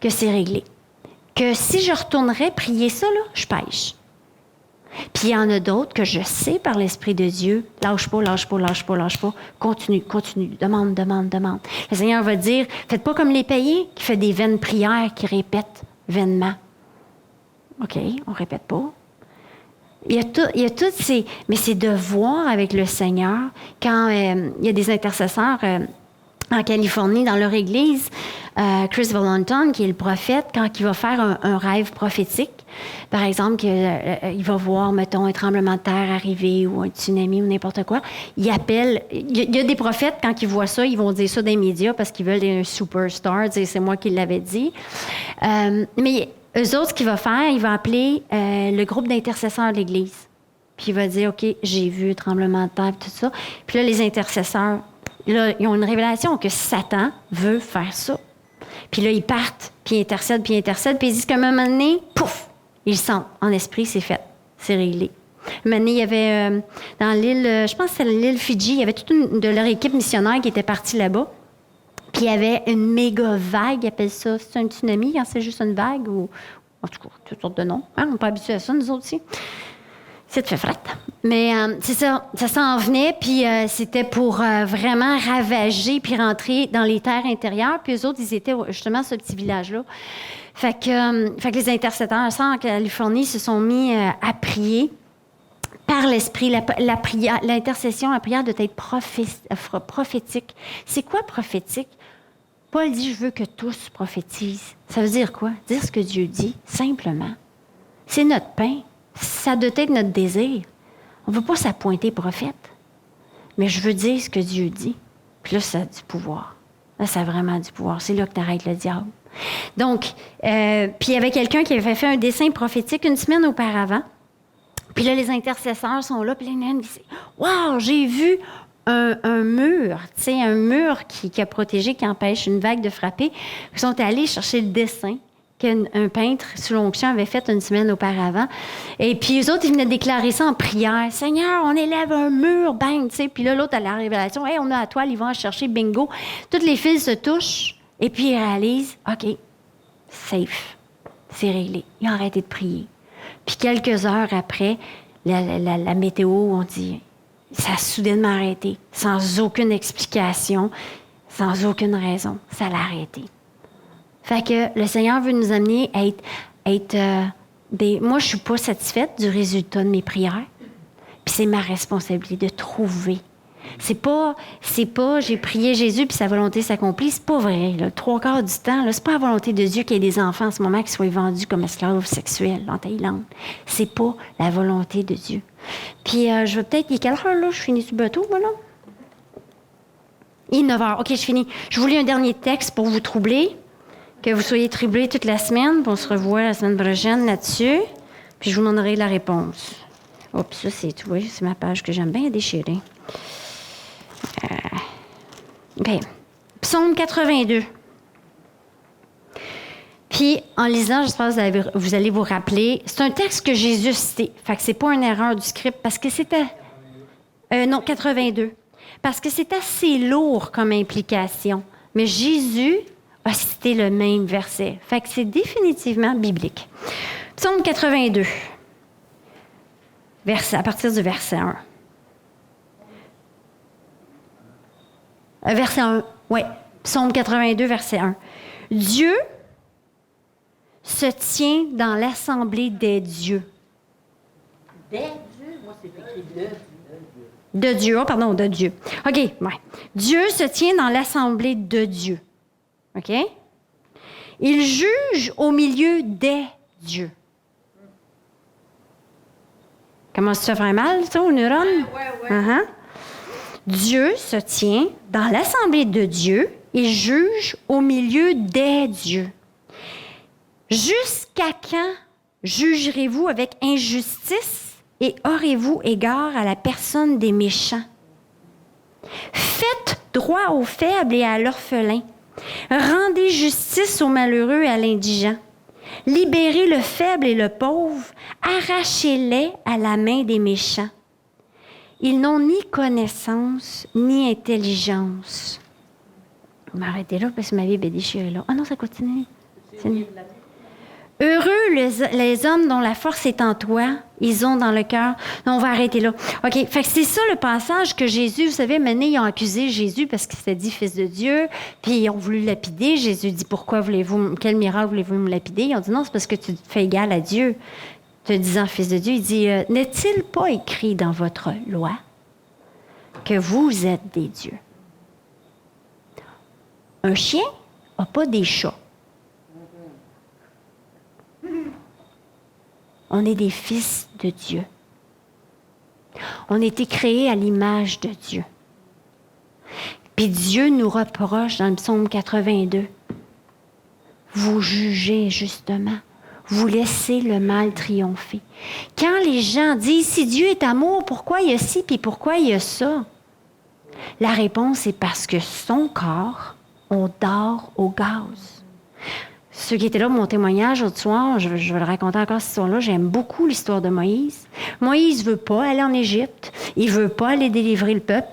que c'est réglé. Que si je retournerais prier ça, là, je pêche. Puis il y en a d'autres que je sais par l'Esprit de Dieu, lâche pas, continue, demande. Le Seigneur va dire, faites pas comme les païens qui font des vaines prières, qui répètent vainement. OK, on répète pas. Il y a toutes ces... Mais c'est de voir avec le Seigneur, quand il y a des intercesseurs en Californie, dans leur église, Chris Valentin, qui est le prophète, quand il va faire un rêve prophétique, par exemple, il va voir, mettons, un tremblement de terre arriver ou un tsunami ou n'importe quoi, il appelle... Il y a des prophètes, quand ils voient ça, ils vont dire ça dans les médias parce qu'ils veulent un superstar, dire c'est moi qui l'avais dit. Mais eux autres, ce qu'il va faire, il va appeler le groupe d'intercesseurs de l'Église. Puis il va dire, OK, j'ai vu un tremblement de terre, tout ça. Puis là, les intercesseurs, là, ils ont une révélation que Satan veut faire ça. Puis là, ils partent, puis ils intercèdent, puis ils disent qu'à un moment donné, pouf, ils sentent en esprit, c'est fait, c'est réglé. Un moment donné, il y avait dans l'île, je pense que c'était l'île Fidji, il y avait toute de leur équipe missionnaire qui était partie là-bas. Puis il y avait une méga vague, ils appellent ça, c'est un tsunami quand c'est juste une vague, ou en tout cas, toutes sortes de noms. On n'est pas habitués à ça, nous autres aussi. C'est fait fret. Mais c'est ça s'en venait, puis c'était pour vraiment ravager puis rentrer dans les terres intérieures. Puis eux autres, ils étaient justement ce petit village-là. Fait que les intercesseurs en Californie se sont mis à prier par l'esprit. La prière, l'intercession, la prière doit être prophétique. C'est quoi prophétique? Paul dit, je veux que tous prophétisent. Ça veut dire quoi? Dire ce que Dieu dit, simplement. C'est notre pain. Ça doit être notre désir. On ne veut pas s'appointer prophète. Mais je veux dire ce que Dieu dit. Puis là, ça a du pouvoir. Là, ça a vraiment du pouvoir. C'est là que tu arrêtes le diable. Donc, puis il y avait quelqu'un qui avait fait un dessin prophétique une semaine auparavant. Puis là, les intercesseurs sont là. Puis là, il y en a une qui dit, « Wow, j'ai vu un mur, tu sais, un mur qui a protégé, qui empêche une vague de frapper. » Ils sont allés chercher le dessin qu'un peintre sous l'onction avait fait une semaine auparavant. Et puis, eux autres, ils venaient déclarer ça en prière. « Seigneur, on élève un mur, bang! » Tu sais. Puis là, l'autre, à la révélation, « Hey, on a la toile, ils vont en chercher, bingo! » Toutes les fils se touchent. Et puis, ils réalisent, « OK, safe, c'est réglé. » Ils ont arrêté de prier. Puis, quelques heures après, la météo, on dit, ça a soudainement arrêté, sans aucune explication, sans aucune raison. Ça l'a arrêté. Fait que le Seigneur veut nous amener à être moi, je suis pas satisfaite du résultat de mes prières. Puis c'est ma responsabilité de trouver. C'est pas j'ai prié Jésus puis sa volonté s'accomplit. C'est pas vrai. Là. 3/4 du temps, là, c'est pas la volonté de Dieu qu'il y ait des enfants en ce moment qui soient vendus comme esclaves sexuels en Thaïlande. C'est pas la volonté de Dieu. Puis je vais peut-être... Il est quelle heure, là? Je finis sur le bateau, moi, là? Il est 9 heures. OK, je finis. Je vous lis un dernier texte pour vous troubler. Que vous soyez troublés toute la semaine. Puis on se revoit la semaine prochaine là-dessus. Puis je vous demanderai la réponse. Oups, ça, c'est ma page que j'aime bien déchirer. OK. Psaume 82. Puis, en lisant, j'espère que vous allez vous rappeler, c'est un texte que Jésus citait. Fait que c'est pas une erreur du script, parce que c'était... 82. Parce que c'est assez lourd comme implication. Mais Jésus a cité le même verset. Fait que c'est définitivement biblique. Psaume 82, à partir du verset 1. Verset 1, oui. Psaume 82, verset 1. Dieu se tient dans l'assemblée des dieux. Des dieux? Moi, c'est écrit de Dieu. De Dieu, de Dieu. OK, ouais. Dieu se tient dans l'assemblée de Dieu. OK? Il juge au milieu des dieux. Comment ça fait mal, ça, aux neurones? Ouais. Uh-huh. Dieu se tient dans l'assemblée de Dieu et juge au milieu des dieux. Jusqu'à quand jugerez-vous avec injustice et aurez-vous égard à la personne des méchants? Faites droit aux faibles et à l'orphelin. Rendez justice aux malheureux et à l'indigent. Libérez le faible et le pauvre. Arrachez-les à la main des méchants. Ils n'ont ni connaissance ni intelligence. Je vais m'arrêter là parce que ma Bible est déchirée là. Ah non, ça continue. Heureux les hommes dont la force est en toi, ils ont dans le cœur. Non, on va arrêter là. OK, fait que c'est ça le passage que Jésus, vous savez, maintenant, ils ont accusé Jésus parce qu'il s'était dit fils de Dieu, puis ils ont voulu lapider. Jésus dit, quel miracle voulez-vous me lapider? Ils ont dit, non, c'est parce que tu te fais égal à Dieu, te disant fils de Dieu. Il dit, n'est-il pas écrit dans votre loi que vous êtes des dieux? Un chien n'a pas des chats. On est des fils de Dieu. On a été créés à l'image de Dieu. Puis Dieu nous reproche dans le psaume 82. Vous jugez justement. Vous laissez le mal triompher. Quand les gens disent, si Dieu est amour, pourquoi il y a ci, puis pourquoi il y a ça? La réponse est parce que son corps, on dort au gaz. Ceux qui étaient là, mon témoignage l'autre soir, je vais le raconter encore cette histoire-là. J'aime beaucoup l'histoire de Moïse. Moïse ne veut pas aller en Égypte. Il ne veut pas aller délivrer le peuple.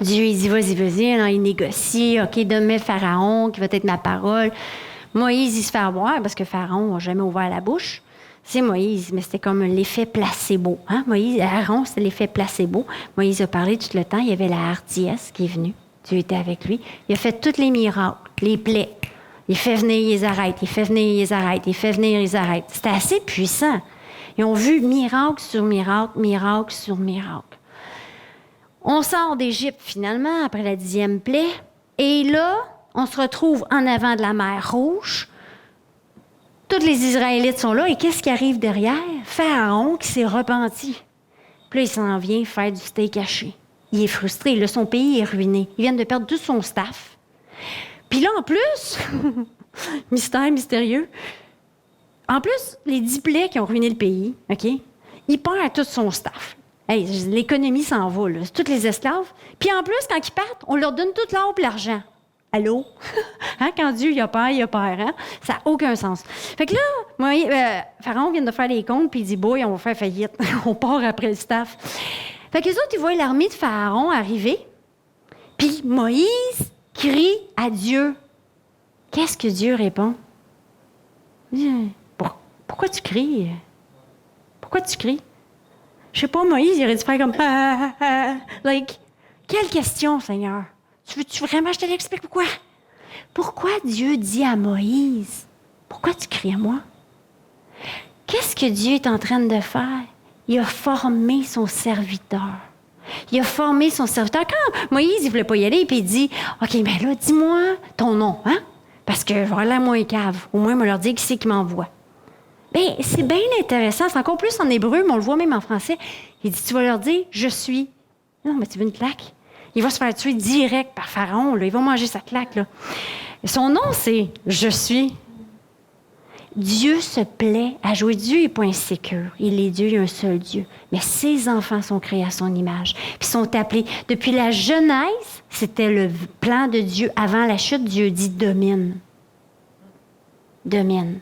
Dieu, il dit, vas-y. Alors, il négocie. OK, donne-moi Pharaon, qui va être ma parole. Moïse, il se fait avoir parce que Pharaon n'a jamais ouvert la bouche. C'est Moïse, mais c'était comme l'effet placebo. Hein? Aaron, c'était l'effet placebo. Moïse a parlé tout le temps. Il y avait la hardiesse qui est venue. Dieu était avec lui. Il a fait tous les miracles, les plaies. Il fait venir, ils arrêtent. Il fait venir, ils arrêtent. Il fait venir, ils arrêtent. C'était assez puissant. Ils ont vu miracle sur miracle, miracle sur miracle. On sort d'Égypte, finalement, après la 10e plaie. Et là, on se retrouve en avant de la mer Rouge. Tous les Israélites sont là. Et qu'est-ce qui arrive derrière? Pharaon qui s'est repenti. Puis là, il s'en vient faire du steak haché. Il est frustré. Là, son pays est ruiné. Ils viennent de perdre tout son staff. Puis là, en plus, mystère mystérieux, en plus, les 10 plaies qui ont ruiné le pays, OK, il perd tout son staff. Hey, l'économie s'en va, là. C'est tous les esclaves. Puis en plus, quand ils partent, on leur donne tout l'or et l'argent. Allô? Hein? Quand Dieu il a peur, hein? Ça n'a aucun sens. Fait que là, Pharaon vient de faire les comptes, puis il dit, boy, on va faire faillite. On part après le staff. Fait que les autres, ils voient l'armée de Pharaon arriver. Puis Moïse crie à Dieu. Qu'est-ce que Dieu répond? Pourquoi tu cries? Pourquoi tu cries? Je sais pas, Moïse, il aurait dû faire comme... quelle question, Seigneur? Tu vraiment, je te l'explique pourquoi? Pourquoi Dieu dit à Moïse, pourquoi tu cries à moi? Qu'est-ce que Dieu est en train de faire? Il a formé son serviteur. Il a formé son serviteur. Quand Moïse, il voulait pas y aller, puis il dit, OK, mais là, dis-moi ton nom, hein? Parce que je vais avoir l'air moins cave. Au moins, on leur dit qui c'est qui m'envoie. Bien, c'est bien intéressant. C'est encore plus en hébreu, mais on le voit même en français. Il dit, tu vas leur dire, je suis. Non, mais tu veux une claque? Il va se faire tuer direct par Pharaon, là. Il va manger sa claque, là. Et son nom, c'est « Je suis ». Dieu se plaît à jouer. Dieu n'est pas insécure. Il est Dieu, il y a un seul Dieu. Mais ses enfants sont créés à son image. Puis sont appelés. Depuis la Genèse, c'était le plan de Dieu. Avant la chute, Dieu dit « domine ». Domine.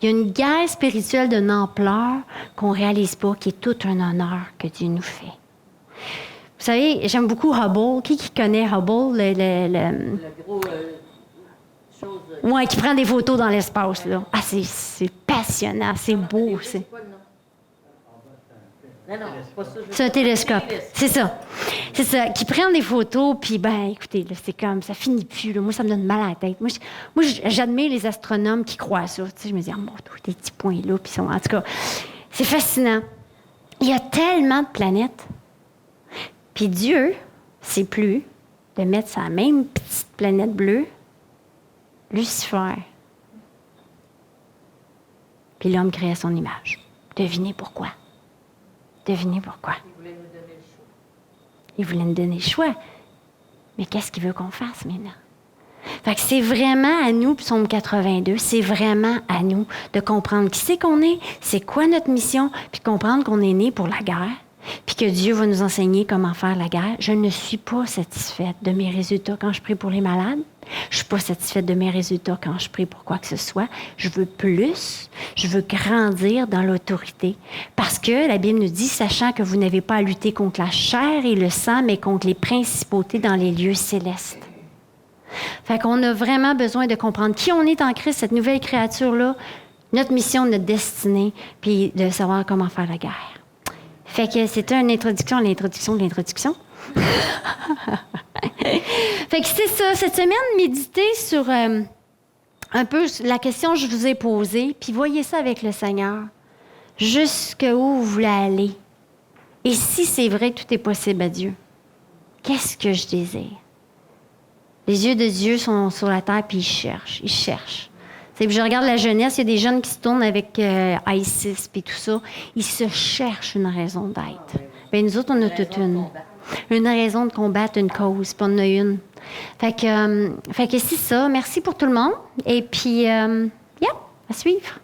Il y a une guerre spirituelle d'une ampleur qu'on ne réalise pas, qui est tout un honneur que Dieu nous fait. Vous savez, j'aime beaucoup Hubble. Qui connaît Hubble? Le gros Ouais, qui prend des photos dans l'espace, là. Ah, c'est passionnant, c'est beau, c'est... C'est quoi le nom? Non, c'est pas ça. C'est un télescope. C'est ça. C'est ça. Qui prennent des photos, puis ben, écoutez, là, c'est comme, ça finit plus, là. Moi, ça me donne mal à la tête. Moi, j'admire les astronomes qui croient à ça. Tu sais, je me dis, oh mon Dieu, des petits points là, puis en tout cas, c'est fascinant. Il y a tellement de planètes. Puis Dieu, c'est plus de mettre sa même petite planète bleue, Lucifer. Puis l'homme créé à son image. Devinez pourquoi. Devinez pourquoi. Il voulait nous donner le choix. Il voulait nous donner le choix. Mais qu'est-ce qu'il veut qu'on fasse maintenant? Fait que c'est vraiment à nous, Psaume 82, c'est vraiment à nous de comprendre qui c'est qu'on est, c'est quoi notre mission, puis comprendre qu'on est né pour la guerre, puis que Dieu va nous enseigner comment faire la guerre. Je ne suis pas satisfaite de mes résultats quand je prie pour les malades. Je ne suis pas satisfaite de mes résultats quand je prie pour quoi que ce soit. Je veux plus. Je veux grandir dans l'autorité. Parce que la Bible nous dit, sachant que vous n'avez pas à lutter contre la chair et le sang, mais contre les principautés dans les lieux célestes. Fait qu'on a vraiment besoin de comprendre qui on est en Christ, cette nouvelle créature-là, notre mission, notre destinée, puis de savoir comment faire la guerre. Fait que c'était une introduction à l'introduction de l'introduction. Fait que c'est ça, cette semaine, méditez sur un peu la question que je vous ai posée, puis voyez ça avec le Seigneur. Jusqu'où vous voulez aller? Et si c'est vrai que tout est possible à Dieu, qu'est-ce que je désire? Les yeux de Dieu sont sur la terre, puis ils cherchent. Puis je regarde la jeunesse, il y a des jeunes qui se tournent avec ISIS et tout ça. Ils se cherchent une raison d'être. Bien, nous autres, on a toute une raison de combattre une cause, puis on en a une. Fait que c'est ça. Merci pour tout le monde. Et puis, à suivre.